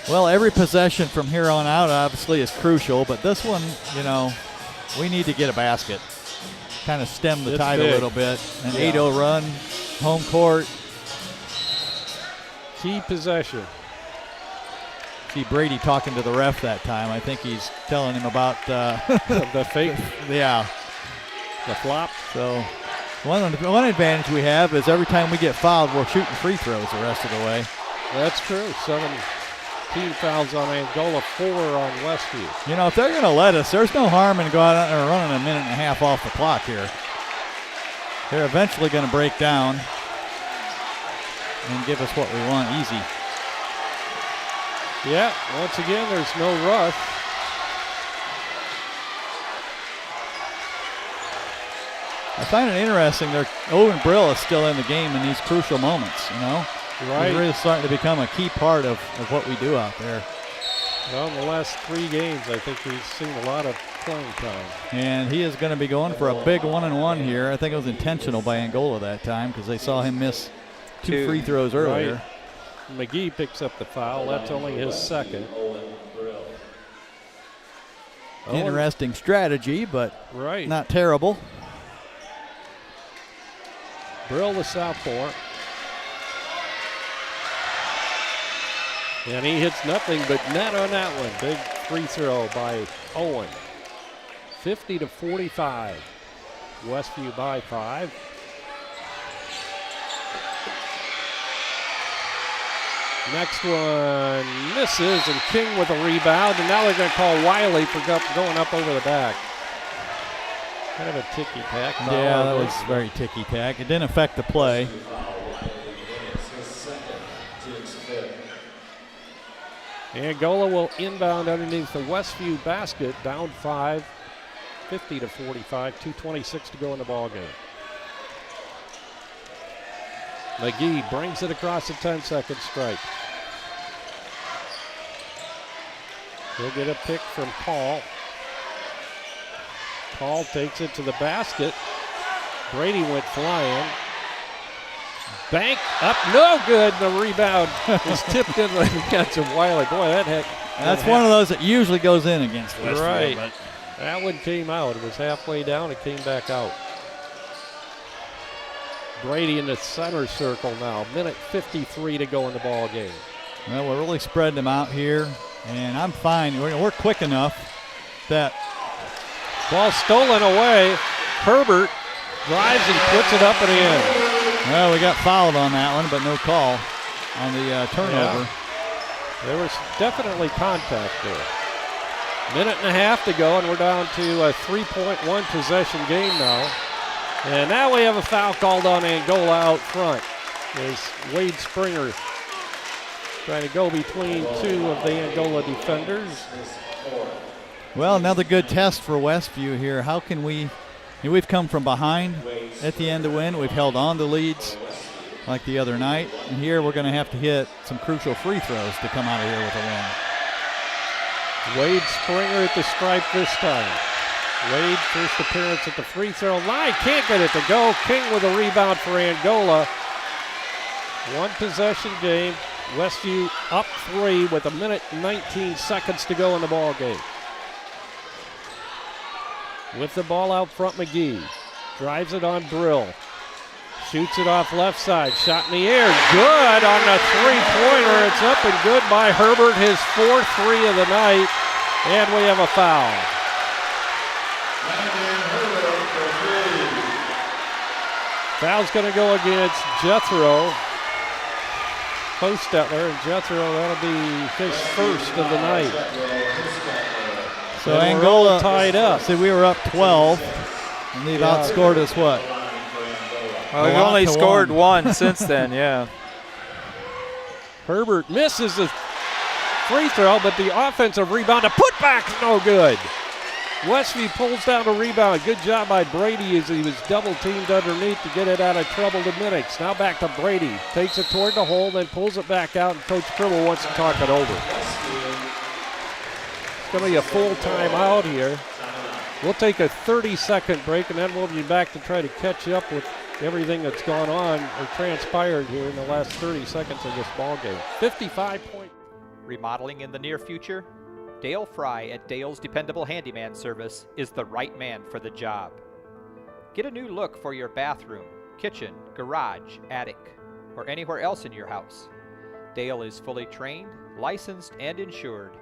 Well, every possession from here on out obviously is crucial, but this one, we need to get a basket. Kind of stem the tide a little bit. An 8-0 run, home court. Key possession. See Brady talking to the ref that time. I think he's telling him about the fake. The flop. So one advantage we have is every time we get fouled, we're shooting free throws the rest of the way. That's true. 17 fouls on Angola, 4 on Westview. If they're going to let us, there's no harm in going out and running a minute and a half off the clock here. They're eventually going to break down and give us what we want easy. Yeah, once again, there's no rush. I find it interesting. Owen Brill is still in the game in these crucial moments, you know? Right. He's really starting to become a key part of what we do out there. Well, in the last 3 games, I think he's seen a lot of playing time. And he is going to be going for a big 1-and-1 here. I think it was intentional by Angola that time because they saw him miss 2 free throws earlier. Right. McGee picks up the foul. That's only his second. Interesting strategy, but right. not terrible. Brill the sophomore. And he hits nothing but net on that one. Big free throw by Owen. 50-45. Westview by 5. Next one misses, and King with a rebound. And now they're going to call Wiley for going up over the back. Kind of a ticky-tack. Yeah, that was very ticky-tack. It didn't affect the play. Angola will inbound underneath the Westview basket, down 5, 50-45, 2:26 to go in the ball game. McGee brings it across the 10-second stripe. He'll get a pick from Paul. Paul takes it to the basket. Brady went flying. Bank up, no good. The rebound is tipped into the hands of Wiley. Boy, that's one of those that usually goes in against Westview. Right. But that one came out. It was halfway down. It came back out. Brady in the center circle now. 1:53 to go in the ball game. Well, we're really spreading them out here, and I'm fine. We're quick enough that ball stolen away. Herbert drives and puts it up and in. Well, we got fouled on that one, but no call on the turnover. Yeah. There was definitely contact there. 1.5 to go, and we're down to a 3.1 possession game now. And now we have a foul called on Angola out front. As Wade Springer trying to go between 2 of the Angola defenders. Well, another good test for Westview here. How can we've come from behind at the end to win. We've held on to leads like the other night. And here we're going to have to hit some crucial free throws to come out of here with a win. Wade Springer at the stripe this time. Wade, first appearance at the free throw line. Can't get it to go. King with a rebound for Angola. 1 possession game. Westview up 3 with 1:19 to go in the ball game. With the ball out front, McGee drives it on Brill. Shoots it off left side. Shot in the air. Good on the three-pointer. It's up and good by Herbert, his 4th 3 of the night. And we have a foul. Foul's going to go against Jethro Postetler, and Jethro, that'll be his 1st of the night. So Angola tied up. See, we were up 12, and they've outscored us what? Well, we've only scored 1 since then, yeah. Herbert misses the free throw, but the offensive rebound, a putback, no good. Westview pulls down a rebound. Good job by Brady as he was double teamed underneath to get it out of trouble to Minix. Now back to Brady. Takes it toward the hole, then pulls it back out, and Coach Cribble wants to talk it over. It's going to be a full timeout here. We'll take a 30-second break, and then we'll be back to try to catch up with everything that's gone on or transpired here in the last 30 seconds of this ball game. 55-point. Remodeling in the near future? Dale Fry at Dale's Dependable Handyman Service is the right man for the job. Get a new look for your bathroom, kitchen, garage, attic, or anywhere else in your house. Dale is fully trained, licensed, and insured.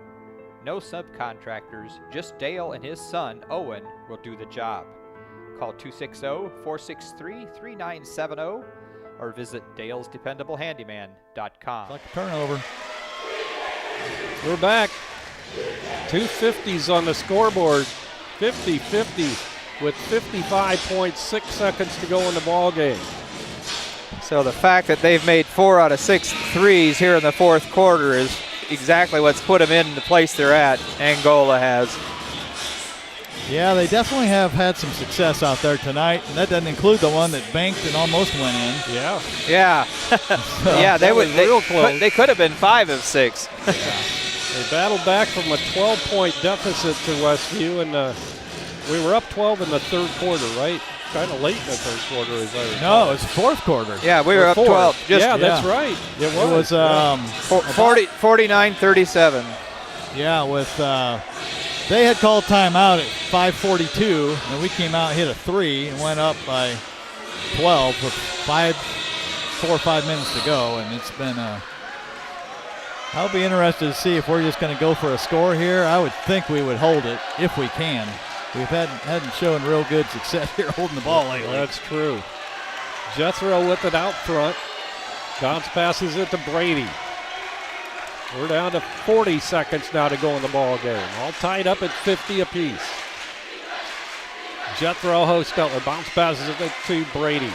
No subcontractors, just Dale and his son, Owen, will do the job. Call 260-463-3970 or visit dalesdependablehandyman.com. Like a turnover. We're back. 250s on the scoreboard. 50-50 with 55.6 seconds to go in the ball game. So the fact that they've made 4 out of 6 threes here in the 4th quarter is exactly what's put them in the place they're at. Angola has. Yeah, they definitely have had some success out there tonight, and that doesn't include the one that banked and almost went in. Yeah. Yeah. Yeah, real close. They could have been 5 of 6. Yeah. They battled back from a 12-point deficit to Westview, and we were up 12 in the third quarter, right? Kind of late in the third quarter, as I recall. No, it's fourth quarter. Yeah, we were up 12. That's right. It was 49-37. Yeah, with they had called timeout at 5:42, and we came out, hit a 3, and went up by 12 with 4 or 5 minutes to go, and it's been I'll be interested to see if we're just going to go for a score here. I would think we would hold it if we can. We hadn't shown real good success here holding the ball lately. That's true. Jethro with it out front. Bounce passes it to Brady. We're down to 40 seconds now to go in the ball game. All tied up at 50 apiece. Jethro Hostetler bounce passes it to Brady.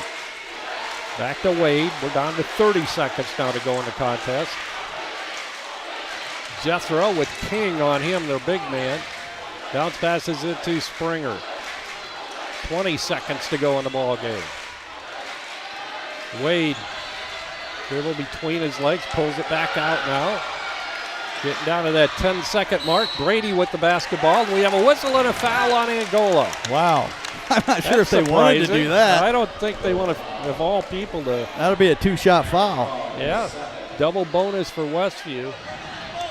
Back to Wade. We're down to 30 seconds now to go in the contest. Jethro with King on him, their big man. Bounce passes it to Springer. 20 seconds to go in the ball game. Wade, dribble between his legs, pulls it back out now. Getting down to that 10-second mark. Brady with the basketball. We have a whistle and a foul on Angola. Wow. I'm not sure if they wanted to do that. I don't think they want to, of all people, to. That'll be a 2-shot foul. Yeah. Double bonus for Westview.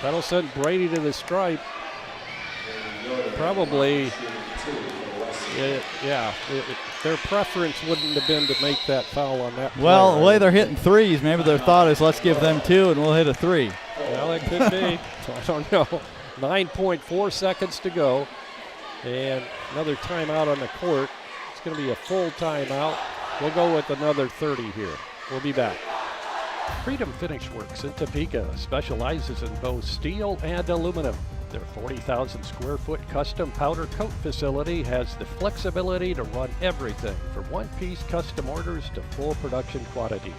That'll send Brady to the stripe. Probably, their preference wouldn't have been to make that foul on that play. Well, the way they're hitting threes, maybe their thought is let's give them 2 and we'll hit a 3. Well, it could be. I don't know. 9.4 seconds to go. And another timeout on the court. It's going to be a full timeout. We'll go with another 30 here. We'll be back. Freedom Finish Works in Topeka specializes in both steel and aluminum. Their 40,000 square foot custom powder coat facility has the flexibility to run everything from one-piece custom orders to full production quantities.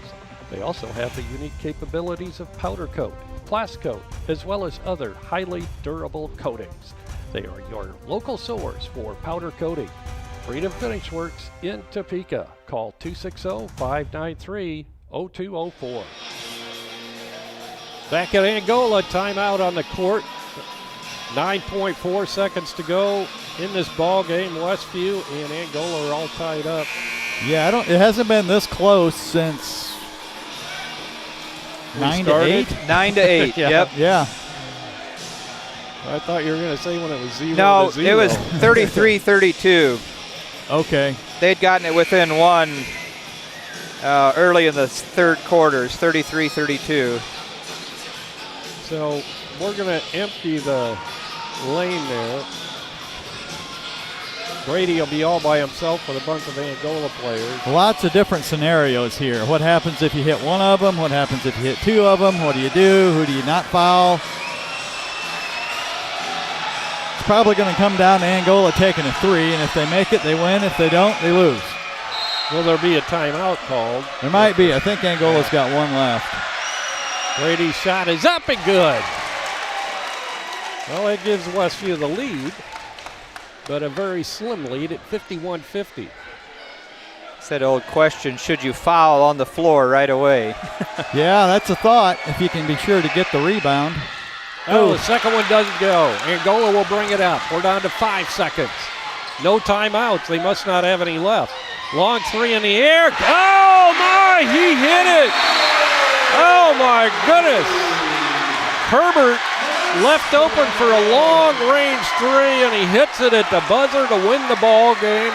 They also have the unique capabilities of powder coat, class coat, as well as other highly durable coatings. They are your local source for powder coating. Freedom Finish Works in Topeka. Call 260-593-0204. Back at Angola, timeout on the court. 9.4 seconds to go in this ball game. Westview and Angola are all tied up. Yeah, it hasn't been this close since 9 to 8. 9 to 8. Yeah. Yep. Yeah. I thought you were going to say when it was 0 No, to 0. it was 33-32. Okay. They'd gotten it within 1 early in the third quarters, 33-32. So we're going to empty the lane there. Brady will be all by himself with a bunch of Angola players. Lots of different scenarios here. What happens if you hit one of them? What happens if you hit 2 of them? What do you do? Who do you not foul? It's probably going to come down to Angola taking a 3, and if they make it, they win. If they don't, they lose. Will there be a timeout called? There might be. I think Angola's got 1 left. Brady's shot is up and good. Well, it gives Westview the lead, but a very slim lead at 51-50. It's that old question, should you foul on the floor right away? Yeah, that's a thought, if you can be sure to get the rebound. Oh, the second one doesn't go. Angola will bring it up. We're down to 5 seconds. No timeouts. They must not have any left. Long 3 in the air. Oh, my, he hit it. Oh, my goodness. Herbert left open for a long-range 3, and he hits it at the buzzer to win the ball game.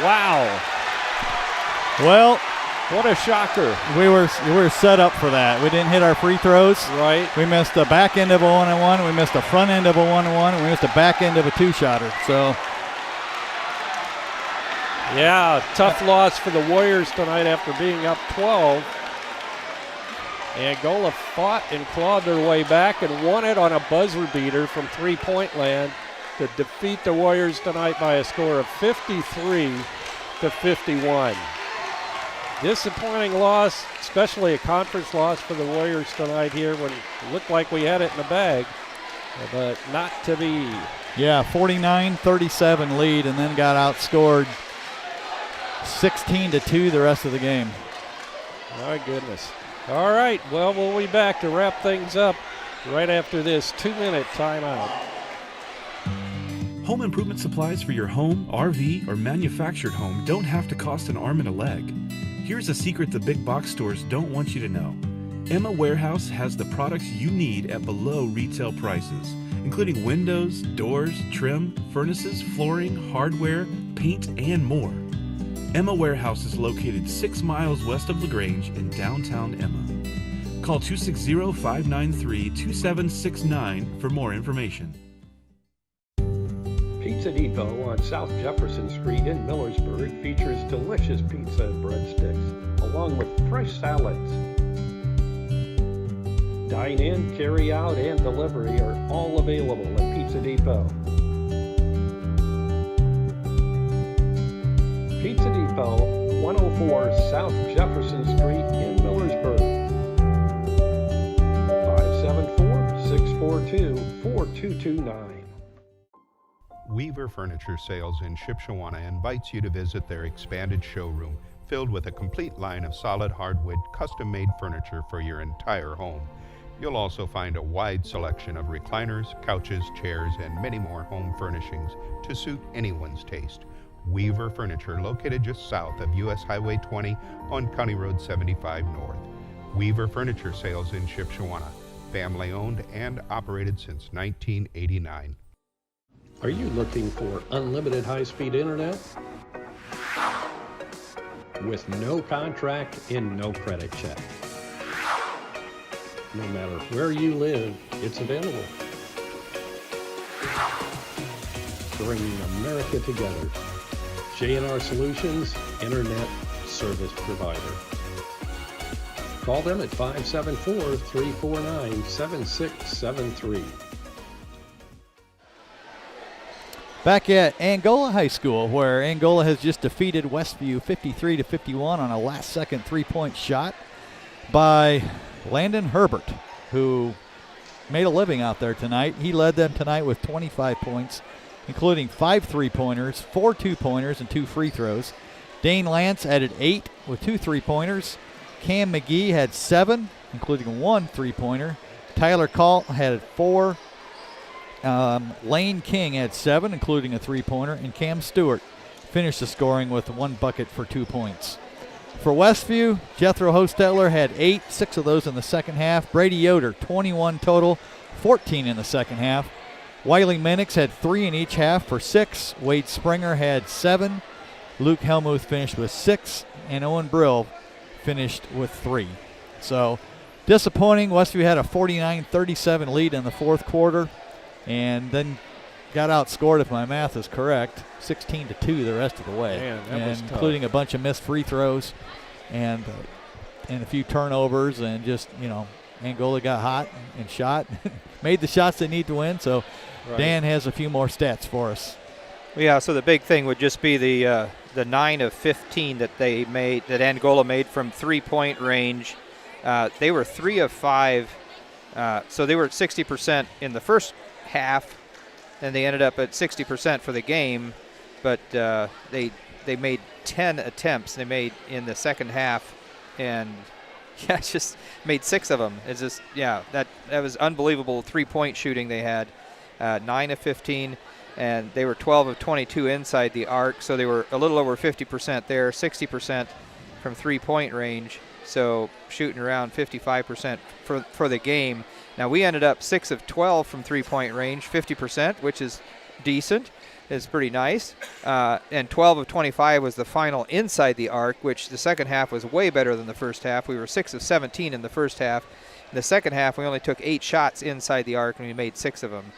Wow. Well, what a shocker. We were set up for that. We didn't hit our free throws. Right. We missed the back end of a 1-on-1. We missed the front end of a 1-on-1. And we missed the back end of a 2-shotter. So, yeah, tough loss for the Warriors tonight after being up 12. Angola fought and clawed their way back and won it on a buzzer beater from three-point land to defeat the Warriors tonight by a score of 53-51. Disappointing loss, especially a conference loss for the Warriors tonight here when it looked like we had it in the bag, but not to be. Yeah, 49-37 lead, and then got outscored 16-2 the rest of the game. My goodness. All right, well, we'll be back to wrap things up right after this 2-minute timeout. Home improvement supplies for your home, RV, or manufactured home don't have to cost an arm and a leg. Here's a secret the big box stores don't want you to know. Emma Warehouse has the products you need at below retail prices, including windows, doors, trim, furnaces, flooring, hardware, paint, and more. Emma Warehouse is located 6 miles west of LaGrange in downtown Emma. Call 260-593-2769 for more information. Pizza Depot on South Jefferson Street in Millersburg features delicious pizza and breadsticks, along with fresh salads. Dine-in, carry-out, and delivery are all available at Pizza Depot. Pizza Depot, 104 South Jefferson Street in Millersburg. 574-642-4229. Weaver Furniture Sales in Shipshewana invites you to visit their expanded showroom filled with a complete line of solid hardwood, custom-made furniture for your entire home. You'll also find a wide selection of recliners, couches, chairs, and many more home furnishings to suit anyone's taste. Weaver Furniture, located just south of US Highway 20 on County Road 75 North. Weaver Furniture Sales in Shipshewana, family-owned and operated since 1989. Are you looking for unlimited high-speed internet? With no contract and no credit check. No matter where you live, it's available. Bringing America together. J&R Solutions, Internet Service Provider. Call them at 574-349-7673. Back at Angola High School, where Angola has just defeated Westview 53-51 on a last-second three-point shot by Landon Herbert, who made a living out there tonight. He led them tonight with 25 points, including 5 3-pointers, 4 2-pointers, and 2 free throws. Dane Lance added 8 with 2 3-pointers. Cam McGee had 7, including 1 3-pointer. Tyler Call had 4. Lane King had 7, including a 3-pointer, and Cam Stewart finished the scoring with 1 bucket for 2 points. For Westview, Jethro Hostetler had 8, 6 of those in the second half. Brady Yoder, 21 total, 14 in the second half. Wiley Minix had 3 in each half for 6. Wade Springer had 7. Luke Helmuth finished with 6, and Owen Brill finished with 3. So disappointing. Westview had a 49-37 lead in the fourth quarter, and then got outscored, if my math is correct, 16-2 the rest of the way. Man, that was tough. Including a bunch of missed free throws and a few turnovers, and just, Angola got hot and shot, made the shots they need to win. So right. Dan has a few more stats for us. Yeah, so the big thing would just be the 9 of 15 that Angola made from three-point range. They were 3 of 5, so they were at 60% in the first half, and they ended up at 60% for the game, but they made 10 attempts they made in the second half, and just made 6 of them. It's just, that was unbelievable three-point shooting they had. 9 of 15, and they were 12 of 22 inside the arc, so they were a little over 50% there, 60% from three-point range, so shooting around 55% for the game. Now, we ended up 6 of 12 from three-point range, 50%, which is decent. It's pretty nice. And 12 of 25 was the final inside the arc, which the second half was way better than the first half. We were 6 of 17 in the first half. In the second half, we only took 8 shots inside the arc, and we made 6 of them.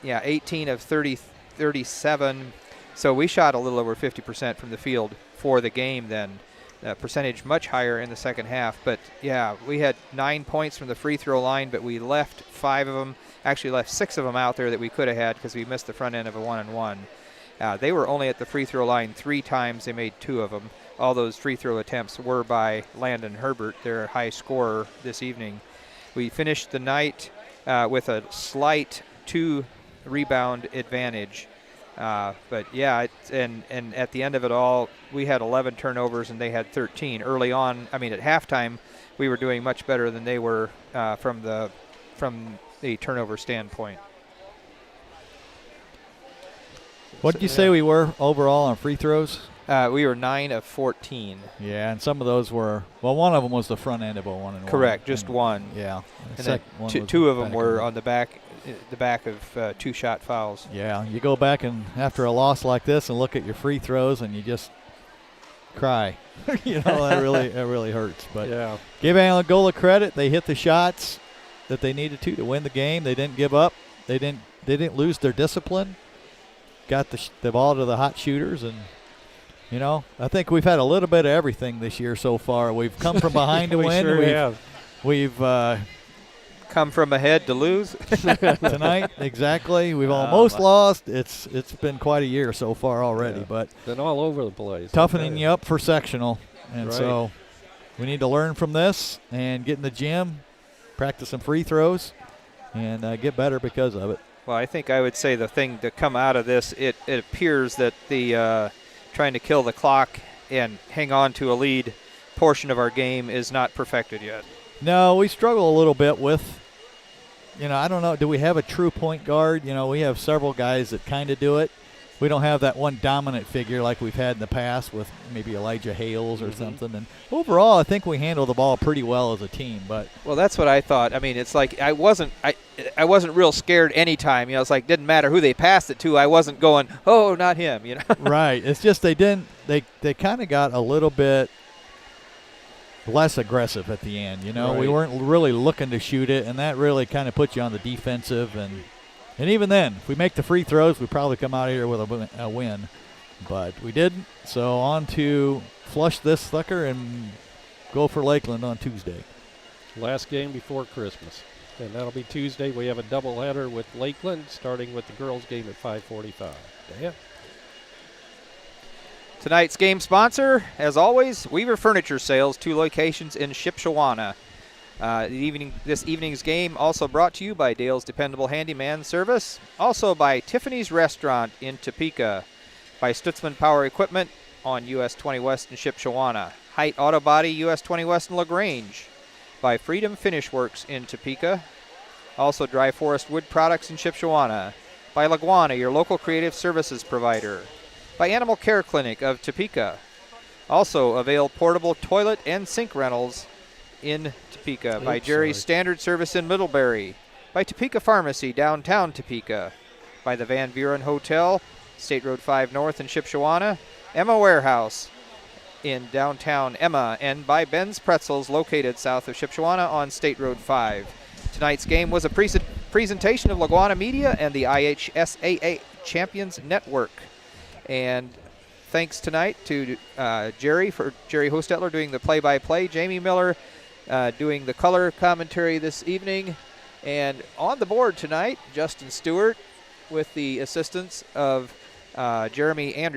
18 of 37. So we shot a little over 50% from the field for the game then. Percentage much higher in the second half. But, we had 9 points from the free throw line, but we left 5 of them, actually left 6 of them out there that we could have had because we missed the front end of a 1-and-1. They were only at the free throw line 3 times. They made 2 of them. All those free throw attempts were by Landon Herbert, their high scorer this evening. We finished the night with a slight 2-rebound advantage. But yeah, and at the end of it all, we had 11 turnovers and they had 13. Early on, I mean, at halftime, we were doing much better than they were from the turnover standpoint. What did you say we were overall on free throws? We were 9 of 14. Yeah, and some of those were, well, one of them was the front end of a 1-and-1. Correct, just one. Yeah. And then two of them were on the back of 2 shot fouls. Yeah, you go back and after a loss like this and look at your free throws and you just cry. That really hurts. But yeah, give Angola credit. They hit the shots that they needed to win the game. They didn't give up. They didn't lose their discipline. Got the ball to the hot shooters, and I think we've had a little bit of everything this year so far. We've come from behind to win. Sure have. We've come from ahead to lose tonight. Exactly. We've almost lost. It's been quite a year so far already, but been all over the place. Toughening you up for sectional, and right. So we need to learn from this and get in the gym, practice some free throws, and get better because of it. Well, I think I would say the thing to come out of this, it appears that the trying to kill the clock and hang on to a lead portion of our game is not perfected yet. No, we struggle a little bit with, I don't know, do we have a true point guard? We have several guys that kind of do it. We don't have that one dominant figure like we've had in the past with maybe Elijah Hales or something. And overall, I think we handle the ball pretty well as a team. But well, that's what I thought. I mean, it's like I wasn't real scared anytime. It's like didn't matter who they passed it to. I wasn't going, oh, not him. Right. It's just they kind of got a little bit less aggressive at the end. Right. We weren't really looking to shoot it, and that really kind of puts you on the defensive. And even then, if we make the free throws, we probably come out of here with a win. But we didn't. So on to flush this sucker and go for Lakeland on Tuesday. Last game before Christmas. And that'll be Tuesday. We have a doubleheader with Lakeland, starting with the girls' game at 5:45. Dan? Tonight's game sponsor, as always, Weaver Furniture Sales, 2 locations in Shipshewana. This evening's game also brought to you by Dale's Dependable Handyman Service, also by Tiffany's Restaurant in Topeka, by Stutzman Power Equipment on US 20 West in Shipshewana, Height Auto Body US 20 West in LaGrange, by Freedom Finish Works in Topeka, also Dry Forest Wood Products in Shipshewana, by LaGwana, your local creative services provider, by Animal Care Clinic of Topeka, also Avail Portable Toilet and Sink Rentals in Topeka, by Jerry's Standard Service in Middlebury, by Topeka Pharmacy, downtown Topeka, by the Van Buren Hotel, State Road 5 North in Shipshewana, Emma Warehouse in downtown Emma, and by Ben's Pretzels, located south of Shipshewana on State Road 5. Tonight's game was a presentation of LaGwana Media and the IHSAA Champions Network. And thanks tonight to Jerry Hostetler doing the play-by-play, Jamie Miller doing the color commentary this evening, and on the board tonight, Justin Stewart with the assistance of Jeremy Anderson.